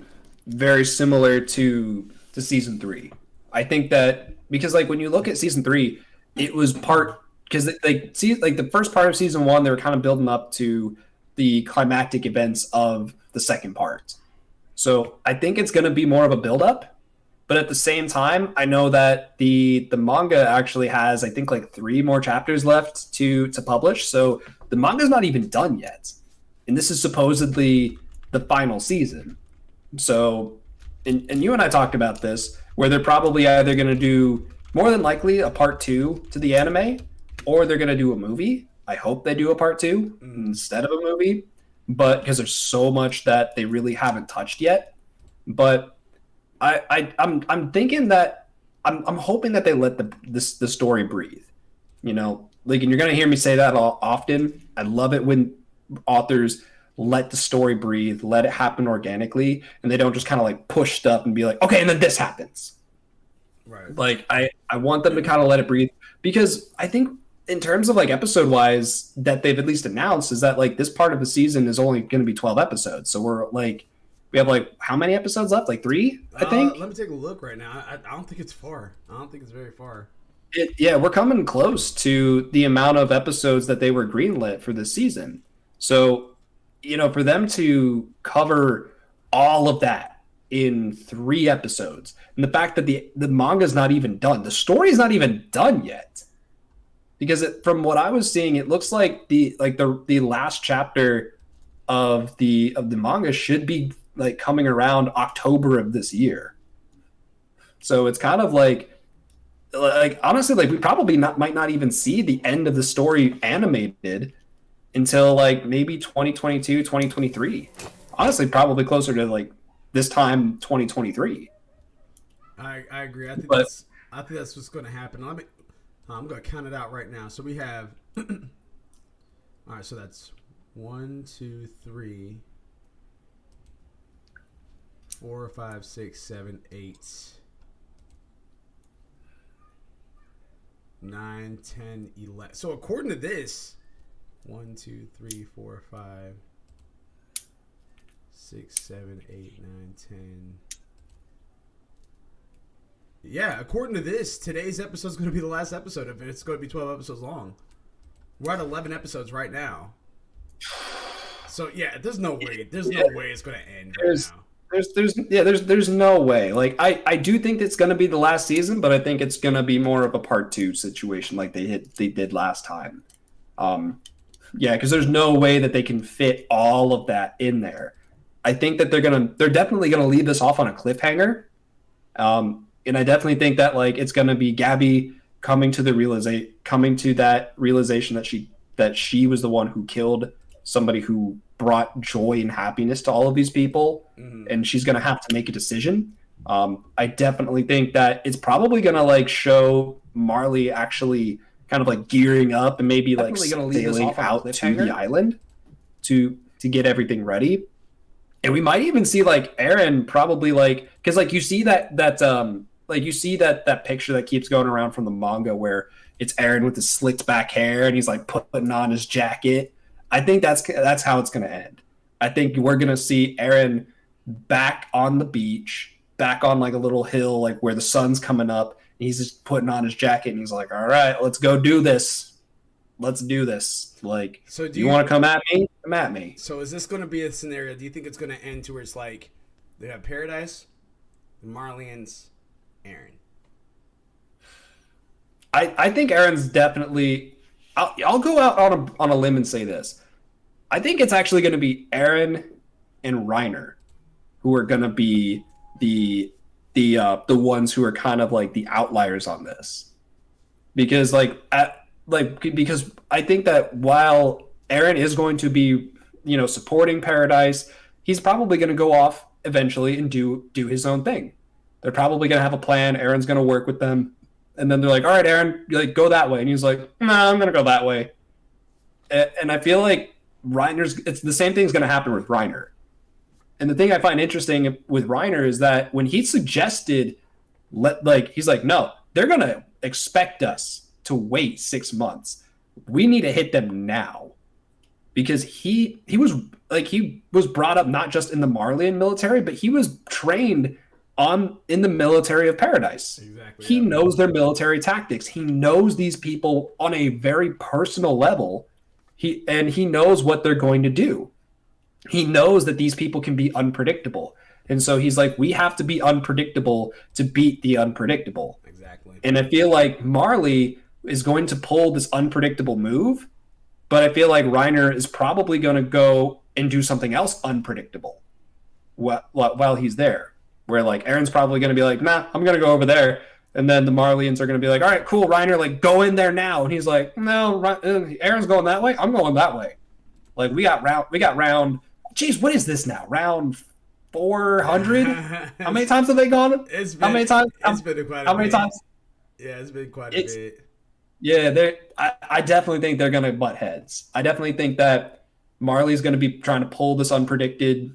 very similar to season 3. I think that because like when you look at season 3, it was because like the first part of season 1, they were kind of building up to the climactic events of the second part. So I think it's going to be more of a build-up. But at the same time, I know that the manga actually has, I think, like 3 more chapters left to publish. So the manga's not even done yet. And this is supposedly the final season. So, and you and I talked about this, where they're probably either going to do, more than likely, a part 2 to the anime, or they're going to do a movie. I hope they do a part 2 instead of a movie, but because there's so much that they really haven't touched yet. But I'm thinking that I'm hoping that they let the story breathe. You know, like, and you're gonna hear me say that often. I love it when authors let the story breathe, let it happen organically, and they don't just kind of like push stuff and be like, okay, and then this happens. Right. Like I want them to kind of let it breathe, because I think, in terms of like episode wise, that they've at least announced is that like this part of the season is only going to be 12 episodes. So we have like how many episodes left? Like 3, I think. Let me take a look right now. I don't think it's far. I don't think it's very far. We're coming close to the amount of episodes that they were greenlit for this season. So, you know, for them to cover all of that in 3 episodes, and the fact that the manga's not even done, the story's not even done yet. Because from what I was seeing, it looks like the last chapter of the manga should be like coming around October of this year. So it's kind of like honestly, like we probably might not even see the end of the story animated until like maybe 2022, 2023. Honestly, probably closer to like this time 2023. I agree. I think that's what's going to happen. I'm going to count it out right now. So we have, all right, so that's 1, 2, 3, 4, 5, 6, 7, 8, 9, 10, 11. So according to this, 1, 2, 3, 4, 5, 6, 7, 8, 9, 10. Yeah, according to this, today's episode is going to be the last episode of it. It's going to be 12 episodes long. We're at 11 episodes right now. So yeah, there's no way. There's no way it's going to end right now. There's no way. Like I do think it's going to be the last season, but I think it's going to be more of a part 2 situation like they did last time. Because there's no way that they can fit all of that in there. I think that they're definitely gonna leave this off on a cliffhanger. And I definitely think that like it's gonna be Gabby coming to that realization that she was the one who killed somebody who brought joy and happiness to all of these people, and she's gonna have to make a decision. I definitely think that it's probably gonna like show Marley actually kind of like gearing up and maybe like sailing out to the island to get everything ready. And we might even see like Aaron probably like, because like you see that picture that keeps going around from the manga where it's Aaron with his slicked back hair and he's like putting on his jacket. I think that's how it's going to end. I think we're going to see Aaron back on the beach, back on like a little hill, like where the sun's coming up. And he's just putting on his jacket and he's like, all right, let's go do this. Let's do this. Like, so do you want to come at me? Come at me. So is this going to be a scenario? Do you think it's going to end to where it's like they have Paradise, the Marlians, Aaron? I think Aaron's definitely. I'll go out on a limb and say this. I think it's actually going to be Aaron and Reiner who are going to be the ones who are kind of like the outliers on this, because because I think that while Aaron is going to be, you know, supporting Paradise, he's probably going to go off eventually and do his own thing. They're probably going to have a plan. Aaron's going to work with them. And then they're like, all right, Aaron, like, go that way. And he's like, no, I'm going to go that way. And I feel like it's the same thing's going to happen with Reiner. And the thing I find interesting with Reiner is that when he suggested, he's like, no, they're going to expect us to wait 6 months. We need to hit them now. Because he was brought up not just in the Marleyan military, but he was trained in the military of Paradise. Exactly. He knows their military tactics. He knows these people on a very personal level. He knows what they're going to do. He knows that these people can be unpredictable. And so he's like, we have to be unpredictable to beat the unpredictable. Exactly. And I feel like Marley is going to pull this unpredictable move, but I feel like Reiner is probably going to go and do something else unpredictable while he's there. Where like Aaron's probably going to be like, nah, I'm going to go over there. And then the Marleyans are going to be like, all right, cool, Reiner, like go in there now. And he's like, no, Aaron's going that way. I'm going that way. Like we got round. Geez, what is this now? Round 400? How many times have they gone? How many times? It's been quite a bit. How many times? Yeah, it's been quite a bit. Yeah, I definitely think they're going to butt heads. I definitely think that Marley's going to be trying to pull this unpredicted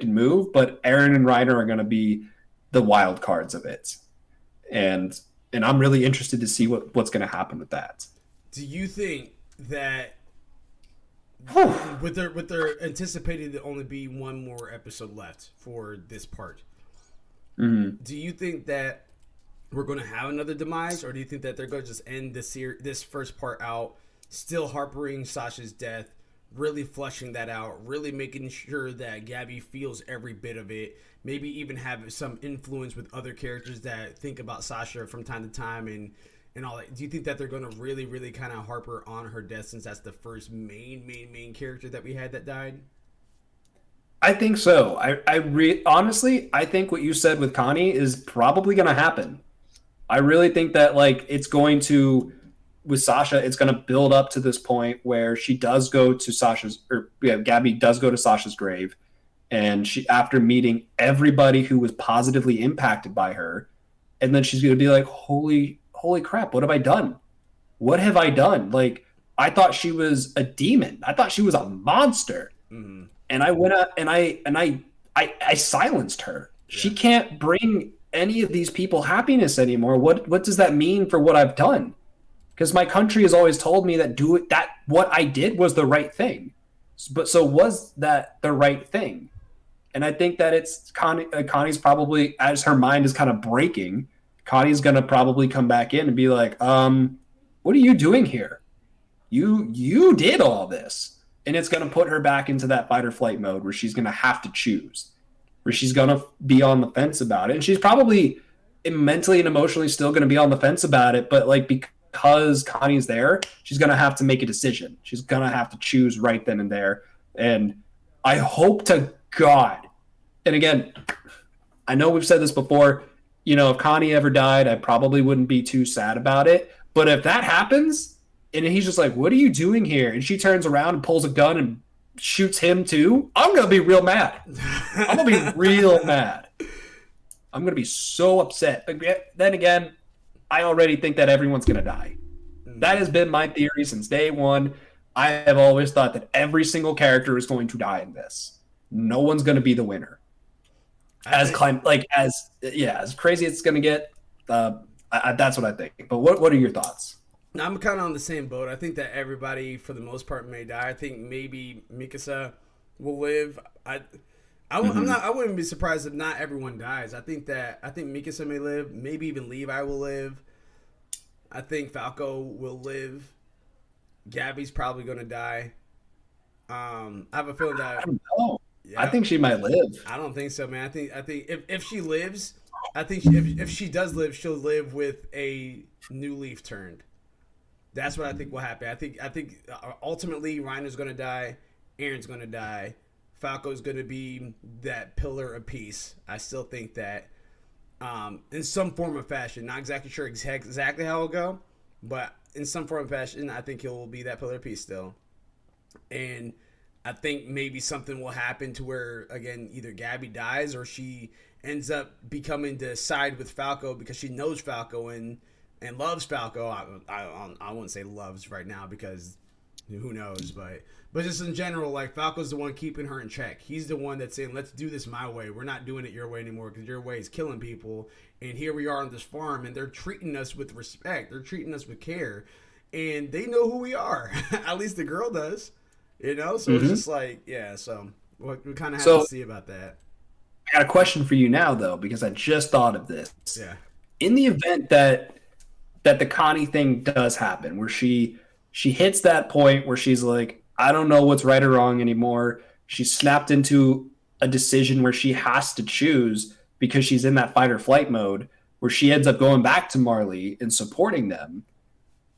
move, but Aaron and Reiner are going to be the wild cards of it. And I'm really interested to see what's going to happen with that. Do you think that with their anticipated to only be one more episode left for this part, do you think that we're going to have another demise, or do you think that they're going to just end this first part out, still harpering Sasha's death, really fleshing that out, really making sure that Gabby feels every bit of it, maybe even have some influence with other characters that think about Sasha from time to time and all that? Do you think that they're going to really, really kind of harper on her death, since that's the first main character that we had that died? I think so. Honestly, I think what you said with Connie is probably going to happen. I really think that like it's going to, with Sasha, it's going to build up to this point where she does go to Gabby does go to Sasha's grave, and she, after meeting everybody who was positively impacted by her, and then she's going to be like, holy crap, what have I done? What have I done? Like, I thought she was a demon. I thought she was a monster. Mm-hmm. And I went out and I silenced her. Yeah. She can't bring any of these people happiness anymore. What does that mean for what I've done? Because my country has always told me that what I did was the right thing. But so was that the right thing? And I think that it's Connie's probably, as her mind is kind of breaking, Connie's going to probably come back in and be like, what are you doing here? You did all this. And it's going to put her back into that fight or flight mode where she's going to have to choose, where she's going to be on the fence about it. And she's probably mentally and emotionally still going to be on the fence about it. But like, because Connie's there, she's going to have to make a decision. She's going to have to choose right then and there. And I hope to God, and again, I know we've said this before, if Connie ever died, I probably wouldn't be too sad about it. But if that happens, and he's just like, what are you doing here? And she turns around and pulls a gun and shoots him too, I'm going to be real mad. I'm going to be real mad. I'm going to be so upset. But then again, I already think that everyone's going to die. That has been my theory since day one. I have always thought that every single character is going to die in this. No one's going to be the winner. As crazy as it's going to get, that's what I think. But what are your thoughts? I'm kind of on the same boat. I think that everybody, for the most part, may die. I think maybe Mikasa will live. I wouldn't be surprised if not everyone dies. I think Mikasa may live. Maybe even Levi will live. I think Falco will live. Gabby's probably going to die. I have a feeling that. I don't know. Yeah, I think she might live. I don't think so, man. I think if she lives, I think if she does live, she'll live with a new leaf turned. That's what I think will happen. I think ultimately Reiner's going to die, Aaron's going to die, Falco's going to be that pillar of peace. I still think that in some form of fashion, not exactly sure exactly how it'll go, but in some form of fashion, I think he'll be that pillar of peace still. And I think maybe something will happen to where, again, either Gabby dies or she ends up becoming to side with Falco because she knows Falco and loves Falco. I wouldn't say loves right now because who knows? But just in general, like Falco's the one keeping her in check. He's the one that's saying, "Let's do this my way. We're not doing it your way anymore because your way is killing people." And here we are on this farm, and they're treating us with respect. They're treating us with care, and they know who we are. At least the girl does, you know. So it's just like, yeah. So we kind of have to see about that. I got a question for you now, though, because I just thought of this. Yeah. In the event that the Connie thing does happen, where she hits that point where she's like, I don't know what's right or wrong anymore. She's snapped into a decision where she has to choose because she's in that fight or flight mode, where she ends up going back to Marley and supporting them.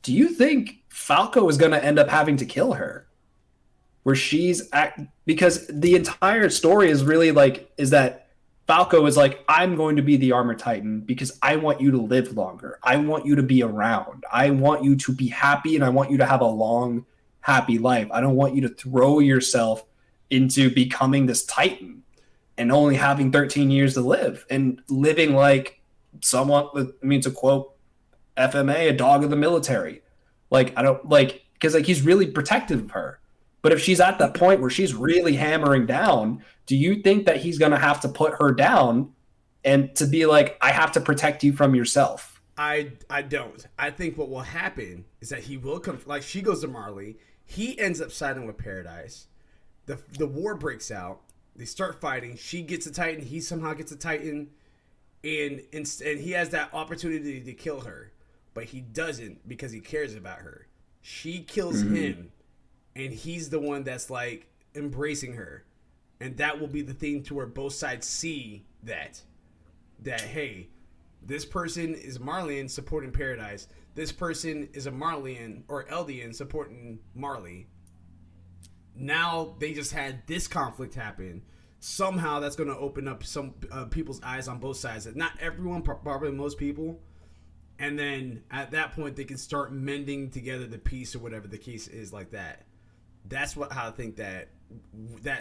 Do you think Falco is going to end up having to kill her? Where because the entire story is really like, is that Falco is like, I'm going to be the Armor Titan because I want you to live longer. I want you to be around. I want you to be happy, and I want you to have a long, happy life. I don't want you to throw yourself into becoming this Titan and only having 13 years to live and living like someone, I mean, to quote FMA, a dog of the military. Like, I don't like, because like he's really protective of her. But if she's at that point where she's really hammering down, do you think that he's going to have to put her down and to be like, I have to protect you from yourself? I don't. I think what will happen is that he will come, like she goes to Marley. He ends up siding with Paradise. The war breaks out. They start fighting. She gets a Titan. He somehow gets a Titan. And he has that opportunity to kill her. But he doesn't because he cares about her. She kills him. And he's the one that's like embracing her. And that will be the thing to where both sides see that hey, this person is Marleyan supporting Paradise. This person is a Marleyan or Eldian supporting Marley. Now they just had this conflict happen. Somehow that's going to open up some people's eyes on both sides. Not everyone, probably most people. And then at that point they can start mending together the piece or whatever the case is like that. That's how I think that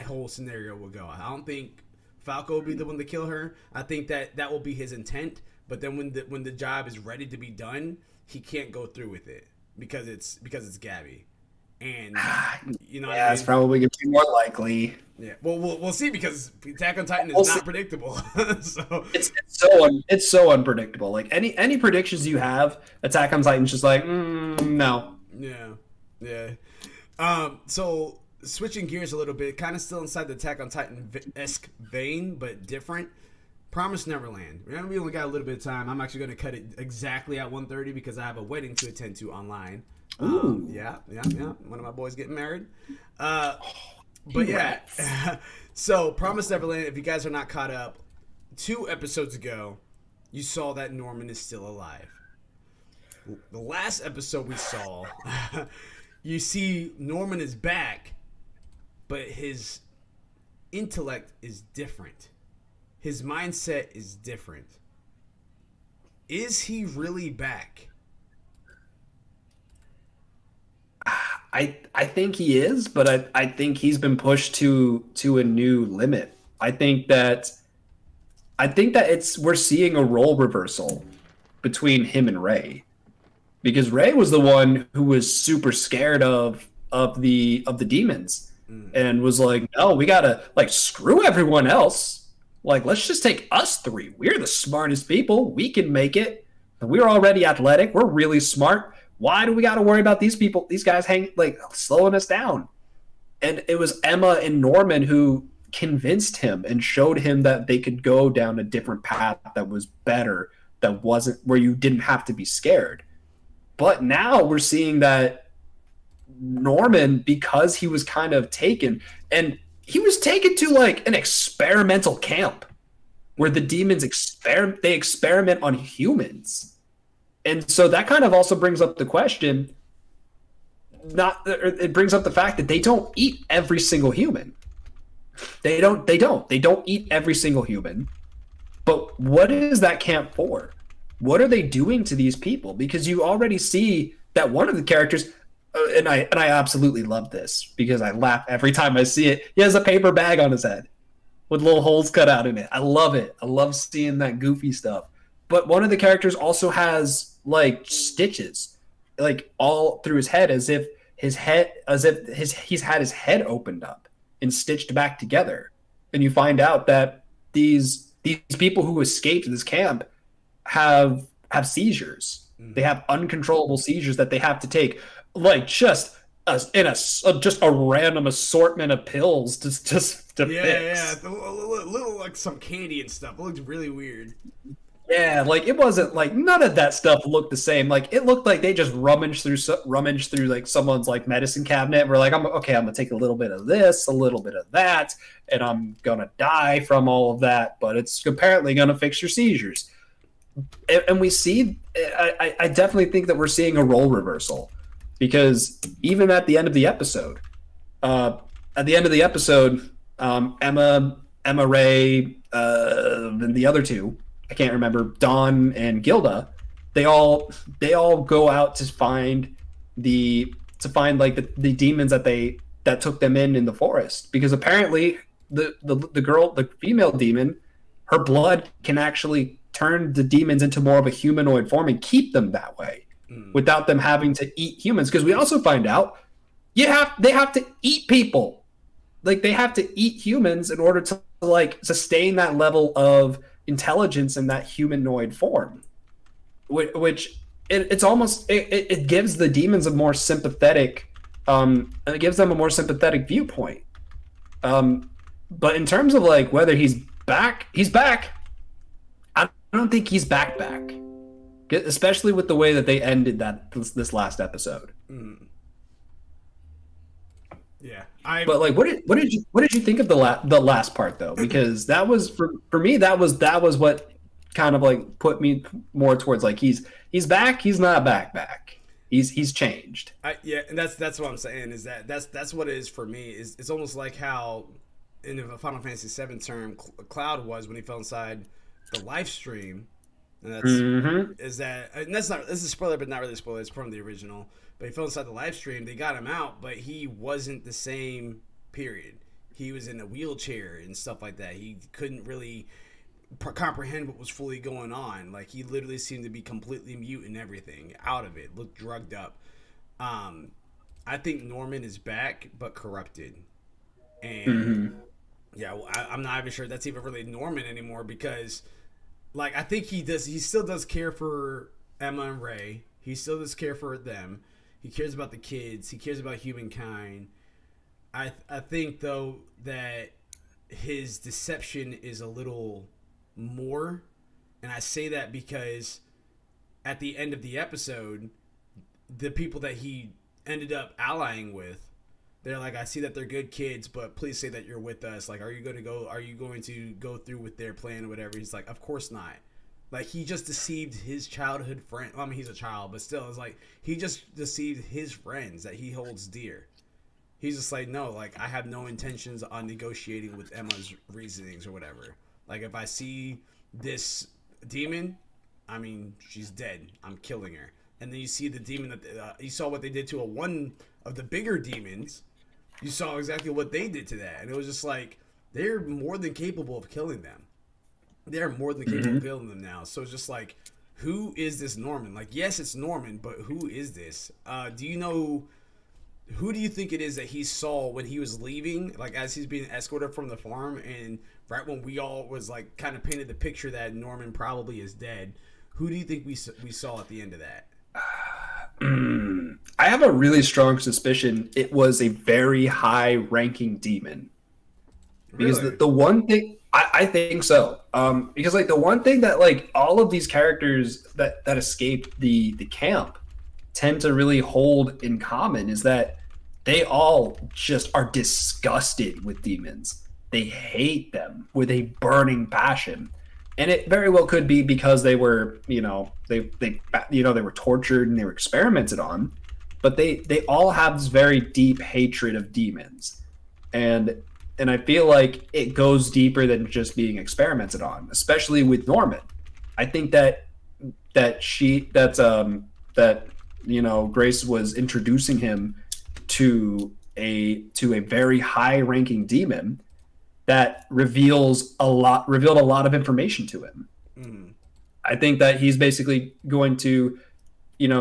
whole scenario will go. I don't think Falco will be the one to kill her. I think that will be his intent. But then when the job is ready to be done, he can't go through with it because it's Gabby. And you know, yeah, I mean? It's probably gonna be more likely. Yeah, well, we'll see because Attack on Titan is not predictable. So it's so unpredictable. Like any predictions you have, Attack on Titan's just like no. Yeah. So switching gears a little bit, kind of still inside the Attack on Titan-esque vein, but different. Promised Neverland. Remember, we only got a little bit of time. I'm actually going to cut it exactly at 1:30 because I have a wedding to attend to online. Yeah. One of my boys getting married. But yeah. So Promised Neverland, if you guys are not caught up, 2 episodes ago, you saw that Norman is still alive. The last episode we saw, you see Norman is back, but his intellect is different. His mindset is different. Is he really back? I think he is, but I think he's been pushed to a new limit. I think that we're seeing a role reversal between him and Ray. Because Ray was the one who was super scared of the demons and was like, no, we gotta like screw everyone else. Like, let's just take us 3. We're the smartest people. We can make it. We're already athletic. We're really smart. Why do we got to worry about these people? These guys slowing us down. And it was Emma and Norman who convinced him and showed him that they could go down a different path that was better, that wasn't where you didn't have to be scared. But now we're seeing that Norman, because he was kind of taken, and he was taken to like an experimental camp where the demons experiment on humans. And so that kind of also brings up the question, it brings up the fact that they don't eat every single human. They don't eat every single human. But what is that camp for? What are they doing to these people? Because you already see that one of the characters, and I absolutely love this because I laugh every time I see it. He has a paper bag on his head with little holes cut out in it. I love it. I love seeing that goofy stuff. But one of the characters also has like stitches, like all through his head, as if his head, as if he's had his head opened up and stitched back together. And you find out that these people who escaped this camp have seizures. They have uncontrollable seizures that they have to take, like just a random assortment of pills to fix. Yeah, a little like some candy and stuff. It looked really weird. Yeah, like it wasn't like none of that stuff looked the same. Like it looked like they just rummaged through like someone's like medicine cabinet. We're like, I'm gonna take a little bit of this, a little bit of that, and I'm gonna die from all of that. But it's apparently gonna fix your seizures. And we see, I definitely think that we're seeing a role reversal, because even at the end of the episode, Emma Ray, and the other two, I can't remember, Dawn and Gilda, they all go out to find the demons that took them in the forest, because apparently the female demon, her blood can actually turn the demons into more of a humanoid form and keep them that way without them having to eat humans. Because we also find out they have to eat people. Like they have to eat humans in order to like sustain that level of intelligence in that humanoid form, which it's almost it gives the demons a more sympathetic it gives them a more sympathetic viewpoint. But in terms of like whether he's back, I don't think he's back, especially with the way that they ended this last episode. Yeah, but like, what did you think of the last part though? Because that was for me, that was what kind of like put me more towards like he's back, he's not back. He's changed. Yeah, and that's what I'm saying is that's what it is for me. Is it's almost like how in the Final Fantasy VII term Cloud was when he fell inside the live stream, and that's this is a spoiler, but not really a spoiler. It's from the original. But he fell inside the live stream. They got him out, but he wasn't the same. Period. He was in a wheelchair and stuff like that. He couldn't really comprehend what was fully going on. Like he literally seemed to be completely mute and everything, out of it, looked drugged up. I think Norman is back, but corrupted, and yeah, I'm not even sure that's even really Norman anymore, because like I think he still does care for Emma and Ray. He still does care for them. He cares about the kids. He cares about humankind. I think though that his deception is a little more, and I say that because at the end of the episode, the people that he ended up allying with, they're like, I see that they're good kids, but please say that you're with us. Like, are you going to go through with their plan or whatever? He's like, of course not. Like, he just deceived his childhood friend. Well, I mean, he's a child, but still, it's like he just deceived his friends that he holds dear. He's just like, no, like, I have no intentions on negotiating with Emma's reasonings or whatever. Like, if I see this demon, I mean, she's dead. I'm killing her. And then you see the demon that you saw what they did to one of the bigger demons. You saw exactly what they did to that, and it was just like they're more than capable of killing them. They're more than capable of killing them now. So it's just like, who is this Norman? Like, yes, it's Norman, but who is this? Do you know? Who do you think it is that he saw when he was leaving? Like, as he's being escorted from the farm, and right when we all was like kind of painted the picture that Norman probably is dead. Who do you think we saw at the end of that? I have a really strong suspicion it was a very high-ranking demon. Because Really? the one thing I think so, because like the one thing that like all of these characters that escaped the camp tend to really hold in common is that they all just are disgusted with demons. They hate them with a burning passion. And it very well could be because they were, they were tortured and they were experimented on, but they all have this very deep hatred of demons, and I feel like it goes deeper than just being experimented on, especially with Norman. I think that Grace was introducing him to a very high-ranking demon that revealed a lot of information to him. I think that he's basically going to,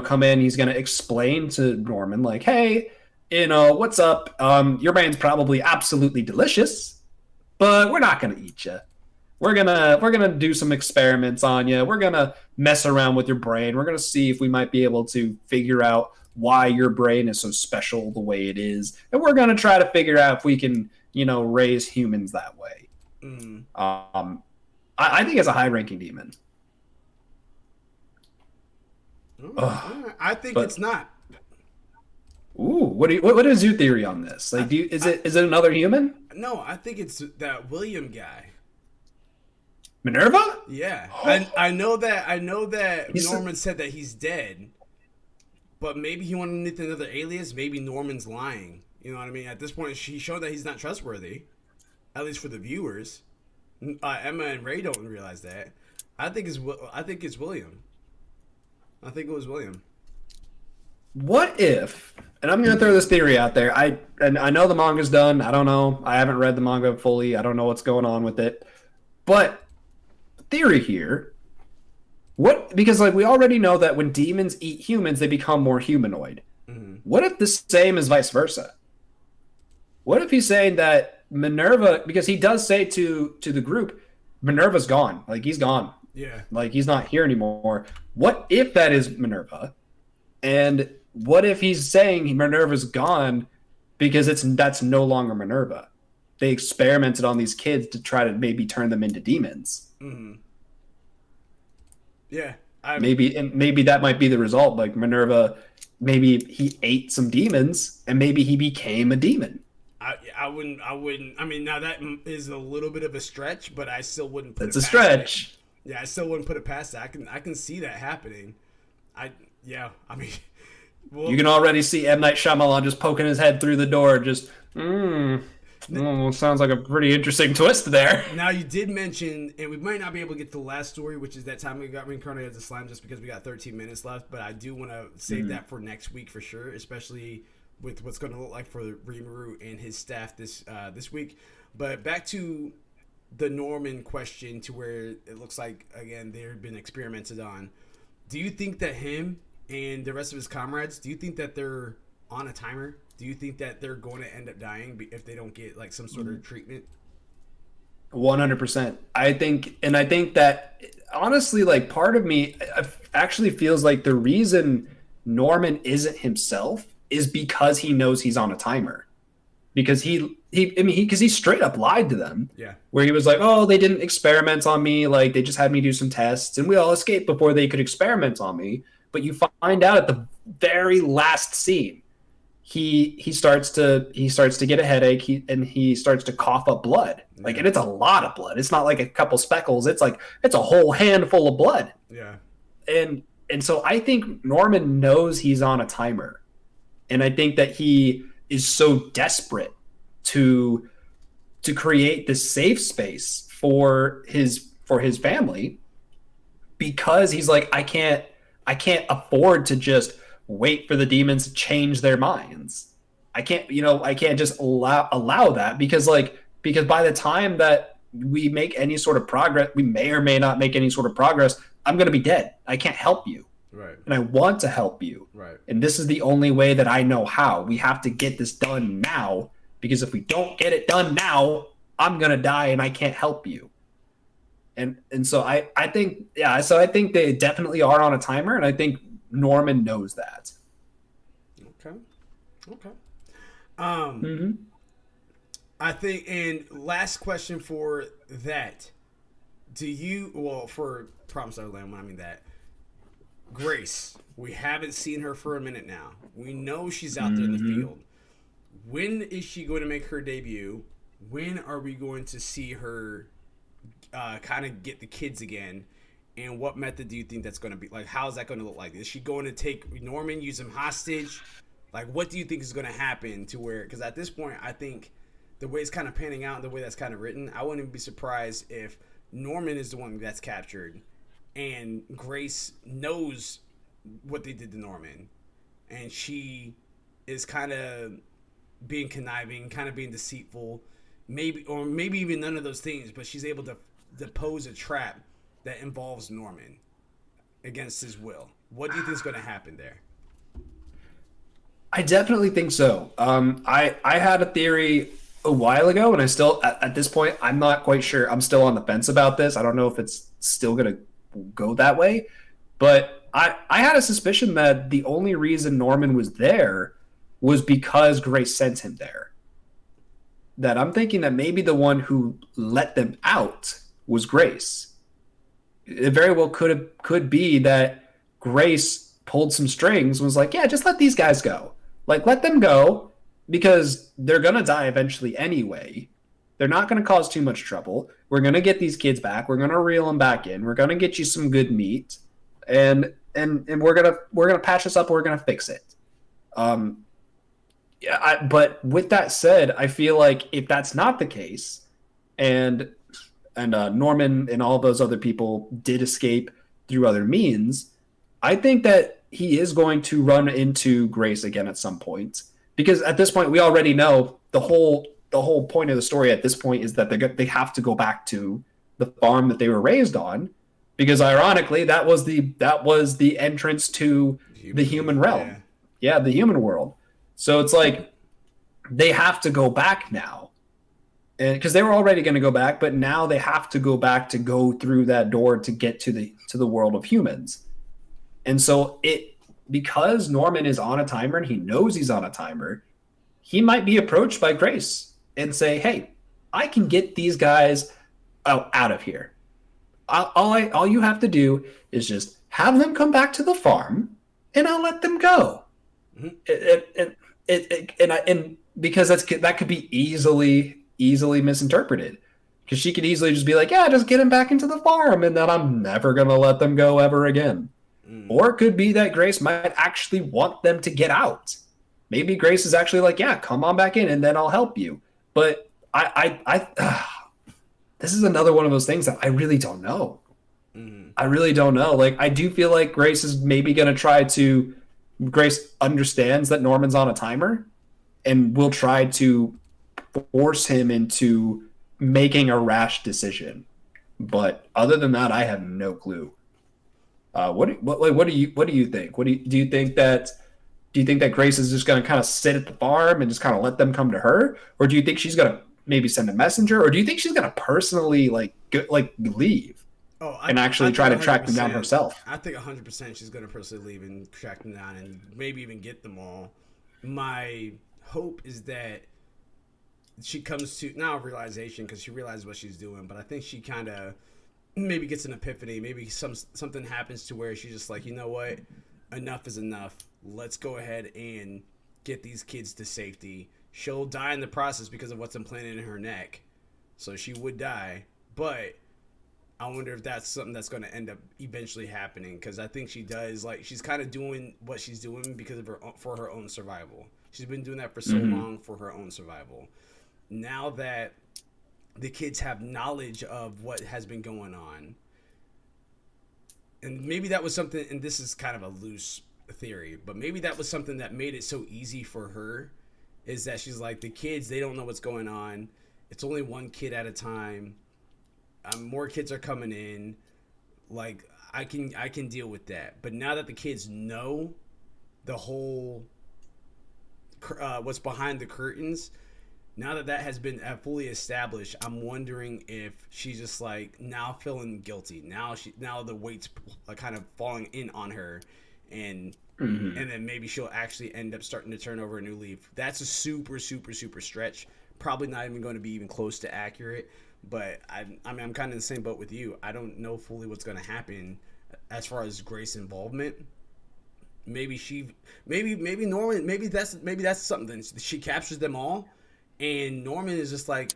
come in. He's going to explain to Norman, like, hey, what's up? Your brain's probably absolutely delicious, but we're not gonna eat you. We're gonna do some experiments on you. We're gonna mess around with your brain. We're gonna see if we might be able to figure out why your brain is so special the way it is, and we're gonna try to figure out if we can, raise humans that way. Mm. I think it's a high-ranking demon. I think but- it's not. Ooh, what is your theory on this? Like, is it another human? No, I think it's that William guy. Minerva? Yeah, I know that Norman said that he's dead, but maybe he wanted another alias. Maybe Norman's lying. You know what I mean? At this point, he showed that he's not trustworthy, at least for the viewers. Emma and Ray don't realize that. I think it's William. I think it was William. What if? And I'm gonna throw this theory out there. I know the manga's done. I don't know. I haven't read the manga fully. I don't know what's going on with it. But theory here. Because we already know that when demons eat humans, they become more humanoid. Mm-hmm. What if the same is vice versa? What if he's saying that Minerva, because he does say to the group, Minerva's gone. Like, he's gone. Yeah. Like, he's not here anymore. What if that is Minerva? And what if he's saying Minerva's gone because that's no longer Minerva? They experimented on these kids to try to maybe turn them into demons. Mm-hmm. Yeah. Maybe that might be the result. Like, Minerva, maybe he ate some demons and maybe he became a demon. I wouldn't. I mean, now that is a little bit of a stretch, but I still wouldn't put it It's a past stretch. it. Yeah, I still wouldn't put it past that. I can see that happening. I mean, well, You can already see M. Night Shyamalan just poking his head through the door, just, sounds like a pretty interesting twist there. now you did mention, and we might not be able to get to the last story, which is that time we got reincarnated as a slime, just because we got 13 minutes left. But I do want to save that for next week for sure, especially with what's going to look like for Rimuru and his staff this week. But back to the Norman question, to where it looks like, again, they've been experimented on. Do you think that him and the rest of his comrades, do you think that they're on a timer? Do you think that they're going to end up dying if they don't get like some sort of treatment? 100%. I think that honestly, like, part of me actually feels like the reason Norman isn't himself is because he knows he's on a timer. Because he straight up lied to them. Yeah. Where he was like, "Oh, they didn't experiment on me. Like, they just had me do some tests, and we all escaped before they could experiment on me." But you find out at the very last scene, he starts to get a headache, and he starts to cough up blood. Like, and it's a lot of blood. It's not like a couple speckles. It's a whole handful of blood. Yeah. And so I think Norman knows he's on a timer, and I think that he is so desperate to create this safe space for his family, because he's like, I can't afford to just wait for the demons to change their minds. I can't just allow that, because by the time that we make any sort of progress, we may or may not make any sort of progress, I'm going to be dead. I can't help you. Right. And I want to help you. Right. And this is the only way that I know how. We have to get this done now, because if we don't get it done now, I'm going to die and I can't help you. And so I think they definitely are on a timer, and I think Norman knows that. Okay. I think, and last question for that. For Promised Neverland, when I mean that, Grace, we haven't seen her for a minute now. We know she's out there in the field. When is she going to make her debut? When are we going to see her kind of get the kids again? And what method do you think that's going to be? Like, how is that going to look like? Is she going to take Norman, use him hostage? Like, what do you think is going to happen to where... Because at this point, I think the way it's kind of panning out and the way that's kind of written, I wouldn't be surprised if Norman is the one that's captured and Grace knows what they did to Norman, and she is kind of being conniving, kind of being deceitful, maybe even none of those things, but she's able to pose a trap that involves Norman against his will. What do you think is going to happen there? I definitely think so. I had a theory a while ago, and I still at this point I'm not quite sure. I'm still on the fence about this. I don't know if it's still gonna go that way, but I had a suspicion that the only reason Norman was there was because Grace sent him there. That I'm thinking that maybe the one who let them out was Grace. It very well could be that Grace pulled some strings and was like, yeah, just let these guys go. Like, let them go because they're going to die eventually anyway. They're not going to cause too much trouble. We're going to get these kids back. We're going to reel them back in. We're going to get you some good meat. And we're going to patch this up. We're going to fix it. But with that said, I feel like if that's not the case, and Norman and all those other people did escape through other means, I think that he is going to run into Grace again at some point. Because at this point, we already know the whole point of the story at this point is that they have to go back to the farm that they were raised on. Because ironically, that was the entrance to the human realm. Yeah, the human world. So it's like they have to go back now. And because they were already going to go back, but now they have to go back to go through that door to get to the world of humans. And so because Norman is on a timer and he knows he's on a timer, he might be approached by Grace and say, "Hey, I can get these guys out of here. All you have to do is just have them come back to the farm, and I'll let them go." Mm-hmm. And because that could be easily misinterpreted, because she could easily just be like, yeah, just get him back into the farm and then I'm never gonna let them go ever again. Or it could be that Grace might actually want them to get out. Maybe Grace is actually like, yeah, come on back in and then I'll help you. But this is another one of those things that I really don't know. I really don't know. Like, I do feel like Grace is maybe going to Grace understands that Norman's on a timer and will try to force him into making a rash decision. But other than that, I have no clue. What do you think? Do you think that Grace is just going to kind of sit at the farm and just kind of let them come to her, or do you think she's going to maybe send a messenger, or do you think she's going to personally leave? And actually try to track them down herself. I think 100% she's going to personally leave and track them down and maybe even get them all. My hope is that she comes to now a realization, because she realizes what she's doing, but I think she kind of maybe gets an epiphany. Maybe something happens to where she's just like, you know what? Enough is enough. Let's go ahead and get these kids to safety. She'll die in the process because of what's implanted in her neck. So she would die, but I wonder if that's something that's going to end up eventually happening, because I think she does, like, she's kind of doing what she's doing because of for her own survival. She's been doing that for so long for her own survival. Now that the kids have knowledge of what has been going on, and maybe that was something, and this is kind of a loose theory, but maybe that was something that made it so easy for her, is that she's like, the kids, they don't know what's going on. It's only one kid at a time. More kids are coming in. Like, I can deal with that. But now that the kids know the whole what's behind the curtains, now that has been fully established, I'm wondering if she's just like now feeling guilty. Now the weight's kind of falling in on her, and then maybe she'll actually end up starting to turn over a new leaf. That's a super stretch. Probably not even going to be even close to accurate. But I'm kind of in the same boat with you. I don't know fully what's going to happen as far as Grace's involvement. Maybe Norman. Maybe that's something. She captures them all, and Norman is just like,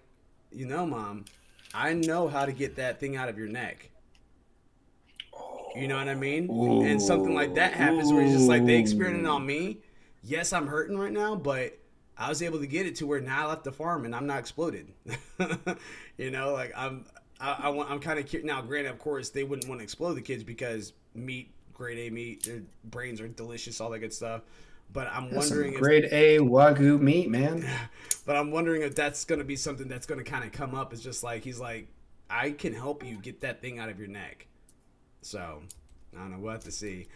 you know, Mom, I know how to get that thing out of your neck. You know what I mean? Ooh. And something like that happens where he's just like, they experimented on me. Yes, I'm hurting right now, but I was able to get it to where now I left the farm and I'm not exploded. You know, like I'm kind of curious. Now, granted, of course, they wouldn't want to explode the kids because meat, grade A meat, their brains are delicious, all that good stuff. But I'm wondering, grade A Wagyu meat, man. But I'm wondering if that's going to be something that's going to kind of come up. It's just like, he's like, I can help you get that thing out of your neck. So I don't know. We'll have to see.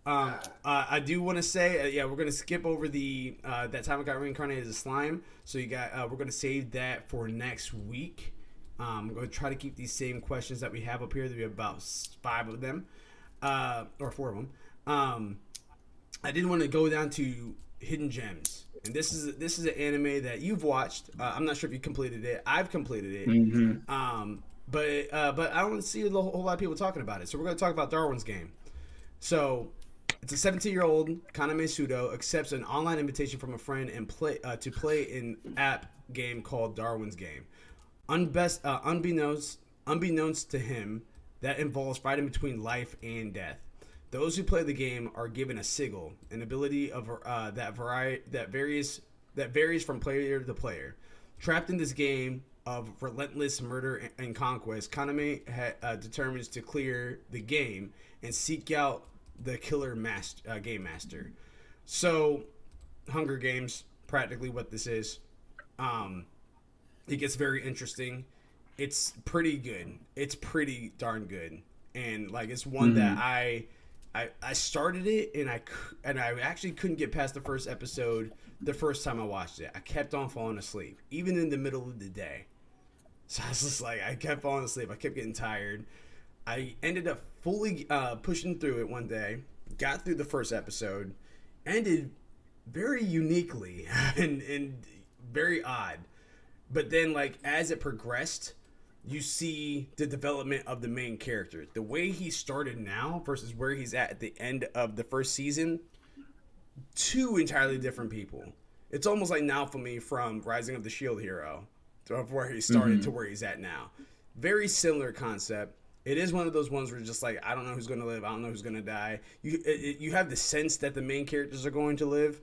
I do want to say, yeah, we're gonna skip over the that time I got reincarnated as a slime. So we're gonna save that for next week. I'm gonna try to keep these same questions that we have up here. There'll be about 5 of them, or 4 of them. I did want to go down to Hidden Gems, and this is an anime that you've watched. I'm not sure if you completed it. I've completed it. Mm-hmm. But I don't see a whole lot of people talking about it. So we're gonna talk about Darwin's Game. So it's a 17-year-old Kaname Sudo accepts an online invitation from a friend and to play an app game called Darwin's Game. Unbeknownst to him, that involves fighting between life and death. Those who play the game are given a sigil, an ability of that varies from player to player. Trapped in this game of relentless murder and conquest, Kaname determines to clear the game and seek out the killer game master. So, Hunger Games, practically what this is. It gets very interesting. It's pretty good. It's pretty darn good, and like it's one that I started it and I actually couldn't get past the first episode the first time I watched it. I kept on falling asleep, even in the middle of the day. So I was just like, I kept falling asleep. I kept getting tired. I ended up fully pushing through it one day, got through the first episode, ended very uniquely and very odd. But then, like, as it progressed, you see the development of the main character. The way he started now versus where he's at the end of the first season, 2 entirely different people. It's almost like now for me from Rising of the Shield Hero, of where he started to where he's at now. Very similar concept. It is one of those ones where you're just like, I don't know who's going to live. I don't know who's going to die. You have the sense that the main characters are going to live.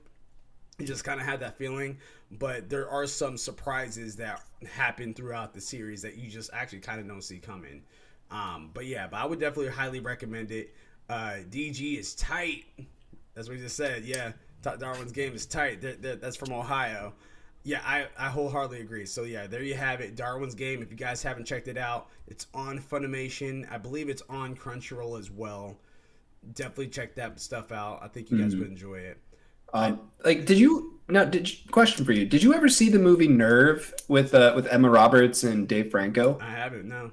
You just kind of had that feeling. But there are some surprises that happen throughout the series that you just actually kind of don't see coming. But I would definitely highly recommend it. DG is tight. That's what he just said. Yeah, Darwin's Game is tight. That's from Ohio. Yeah, I wholeheartedly agree. So, yeah, there you have it. Darwin's Game. If you guys haven't checked it out, it's on Funimation. I believe it's on Crunchyroll as well. Definitely check that stuff out. I think you guys would enjoy it. Question for you. Did you ever see the movie Nerve with Emma Roberts and Dave Franco? I haven't, no.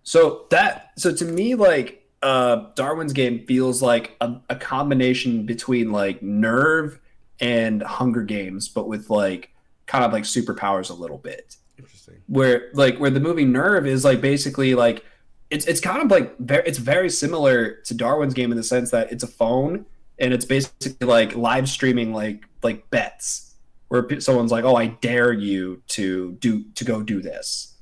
So to me, like, Darwin's Game feels like a combination between like Nerve and Hunger Games, but with like kind of like superpowers a little bit. Interesting. Where the movie Nerve is like basically like it's kind of like it's very similar to Darwin's Game in the sense that it's a phone and it's basically like live streaming like bets where someone's like, oh, I dare you to go do this.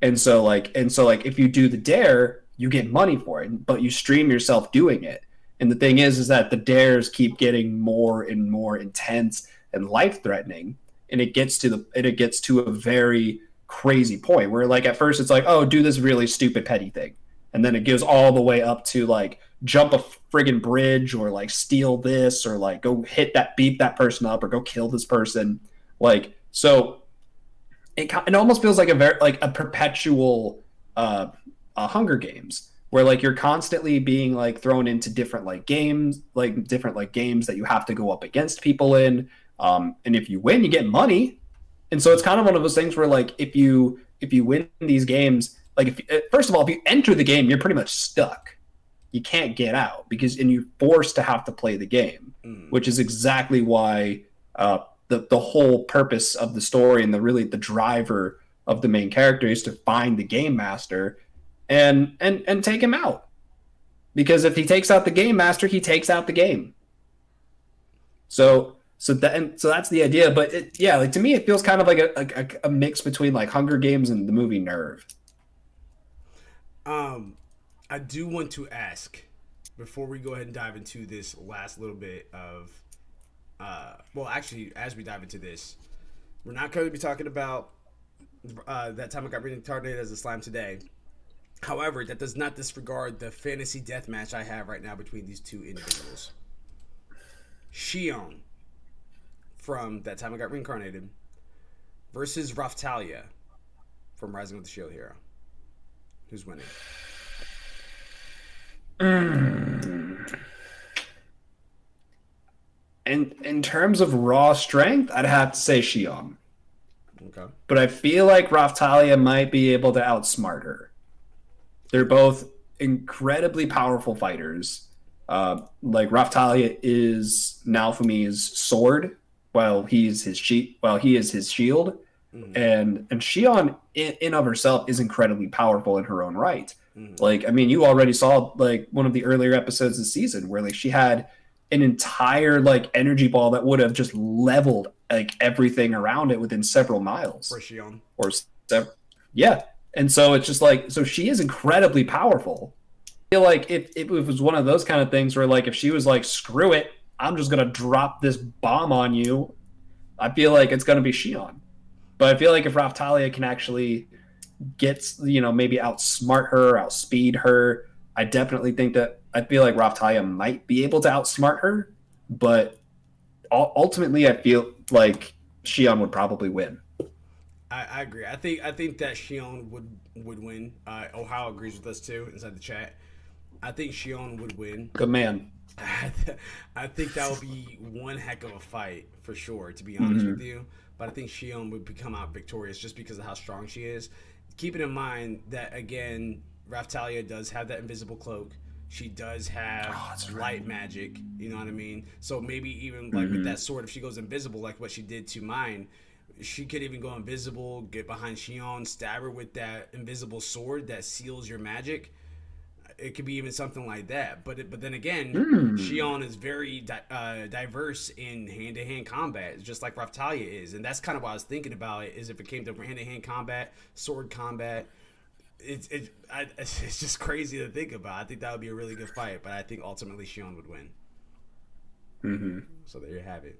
And so if you do the dare, you get money for it, but you stream yourself doing it. And the thing is that the dares keep getting more and more intense and life threatening. And it gets to a very crazy point where like at first it's like, oh, do this really stupid petty thing. And then it goes all the way up to like jump a friggin' bridge or like steal this or like go beat that person up or go kill this person. Like, so it almost feels like a perpetual Hunger Games where like you're constantly being like thrown into different games that you have to go up against people in. And if you win, you get money. And so it's kind of one of those things where like if you win these games, like first of all, if you enter the game, you're pretty much stuck. You can't get out and you're forced to have to play the game, which is exactly why the whole purpose of the story and the driver of the main character is to find the game master and take him out. Because if he takes out the game master, he takes out the game. So that's the idea. But to me, it feels kind of like a mix between like Hunger Games and the movie Nerve. I do want to ask before we go ahead and dive into this last little bit of, actually, as we dive into this, we're not going to be talking about that time I got reincarnated as a slime today. However, that does not disregard the fantasy death match I have right now between these 2 individuals. Shion from That Time I Got Reincarnated versus Raftalia from Rising of the Shield Hero. Who's winning? in terms of raw strength, I'd have to say Shion. Okay. But I feel like Raphtalia might be able to outsmart her. They're both incredibly powerful fighters. Like Raphtalia is Naofumi's sword, while he is his shield. Mm-hmm. And Shion in of herself is incredibly powerful in her own right. Mm-hmm. Like, I mean, you already saw like one of the earlier episodes of the season where like she had an entire like energy ball that would have just leveled like everything around it within several miles. For Shion. Yeah. And so it's just like, so she is incredibly powerful. I feel like if it was one of those kind of things where like if she was like, screw it, I'm just going to drop this bomb on you, I feel like it's going to be Shion. But I feel like if Raphtalia can actually get, maybe outsmart her, outspeed her, I definitely think that I feel like Raphtalia might be able to outsmart her. But ultimately, I feel like Shion would probably win. I agree. I think that Shion would win. Ohio agrees with us too inside the chat. I think Shion would win. Good man. I think that would be one heck of a fight for sure, to be honest with you. But I think Shion would come out victorious just because of how strong she is. Keeping in mind that, again, Raphtalia does have that invisible cloak. She does have light magic, you know what I mean? So maybe even like with that sword, if she goes invisible, like what she did to mine, she could even go invisible, get behind Shion, stab her with that invisible sword that seals your magic. It could be even something like that. But then again, Shion is very diverse in hand-to-hand combat, just like Raphtalia is. And that's kind of what I was thinking about it, is if it came to hand-to-hand combat, sword combat, it's just crazy to think about. I think that would be a really good fight, but I think ultimately Shion would win. Mm-hmm. So there you have it.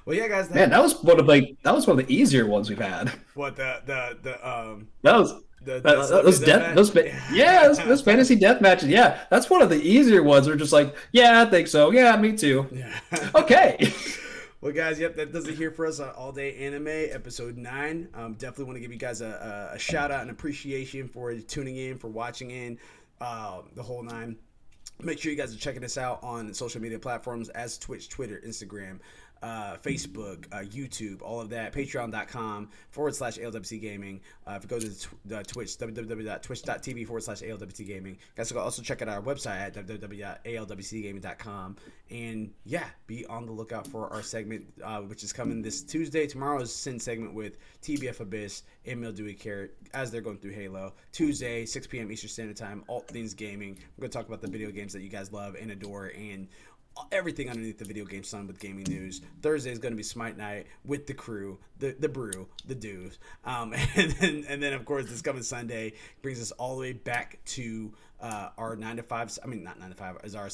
Well, yeah, guys. Man, that was one of the easier ones we've had. What those fantasy death matches. Yeah, that's one of the easier ones. We're just like, yeah, I think so. Yeah, me too. Yeah. Okay. Well, guys, yep, that does it here for us on All Day Anime, episode 9. Definitely want to give you guys a shout out and appreciation for tuning in, for watching in, the whole 9. Make sure you guys are checking us out on social media platforms as Twitch, Twitter, Instagram, Facebook, YouTube, all of that. Patreon.com/ALWC Gaming. If you go to the Twitch, www.twitch.tv/ALWC Gaming. Guys, can also check out our website at www.alwcgaming.com. And yeah, be on the lookout for our segment, which is coming this Tuesday. Tomorrow's Sin segment with TBF Abyss and Mildewey Carrot as they're going through Halo. Tuesday, 6 p.m. Eastern Standard Time, all things gaming. We're going to talk about the video games that you guys love and adore, and everything underneath the video game sun with gaming news. Thursday is going to be Smite Night with the crew, the brew, the dudes. And then of course this coming Sunday brings us all the way back to our 9 to 5. I mean, not 9 to 5 is our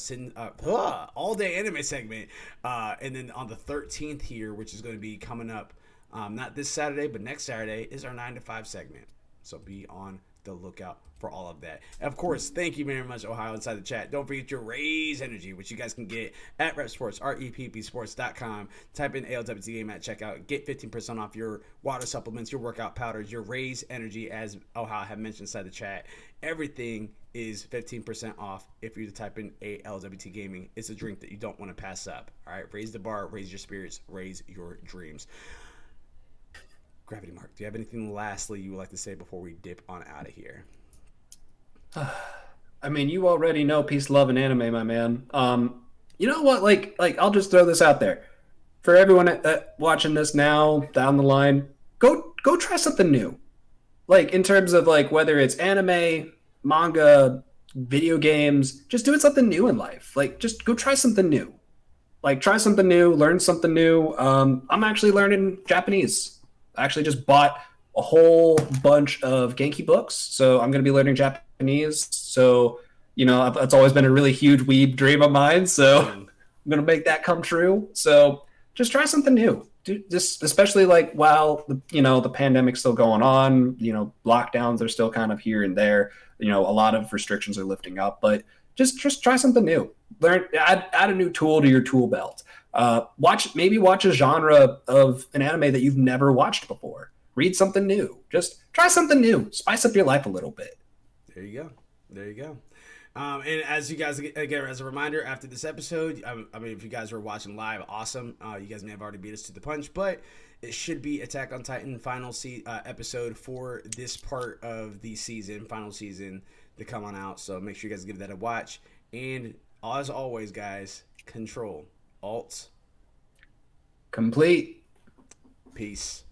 all day anime segment. And then on the 13th here, which is going to be coming up, not this Saturday but next Saturday, is our 9 to 5 segment. So be on the lookout for all of that. And of course, thank you very much, Ohio, inside the chat. Don't forget your Raise Energy, which you guys can get at Rep Sports, REPPsports.com. Type in ALWT Game at checkout. Get 15% off your water supplements, your workout powders, your Raise Energy, as Ohio had mentioned inside the chat. Everything is 15% off if you type in ALWT Gaming. It's a drink that you don't want to pass up. All right, raise the bar, raise your spirits, raise your dreams. Gravity-Mark, do you have anything lastly you would like to say before we dip on out of here? I mean, you already know peace, love, and anime, my man. You know what? Like I'll just throw this out there for everyone watching this now down the line. Go try something new. Like in terms of like whether it's anime, manga, video games, just doing something new in life. Like just go try something new. Like try something new, learn something new. I'm actually learning Japanese. I actually just bought a whole bunch of Genki books, so I'm going to be learning Japanese. So, it's always been a really huge weeb dream of mine, so I'm going to make that come true. So just try something new. Just especially like while the pandemic's still going on, lockdowns are still kind of here and there. A lot of restrictions are lifting up, but just try something new. Learn, add a new tool to your tool belt. Watch a genre of an anime that you've never watched before. Read something new. Just try something new. Spice up your life a little bit. There you go. And as you guys, again, as a reminder, after this episode, I mean, if you guys were watching live, awesome. You guys may have already beat us to the punch, but it should be Attack on Titan final episode for this part of the season, final season to come on out. So make sure you guys give that a watch. And as always, guys, Control, Alt, Complete. Peace.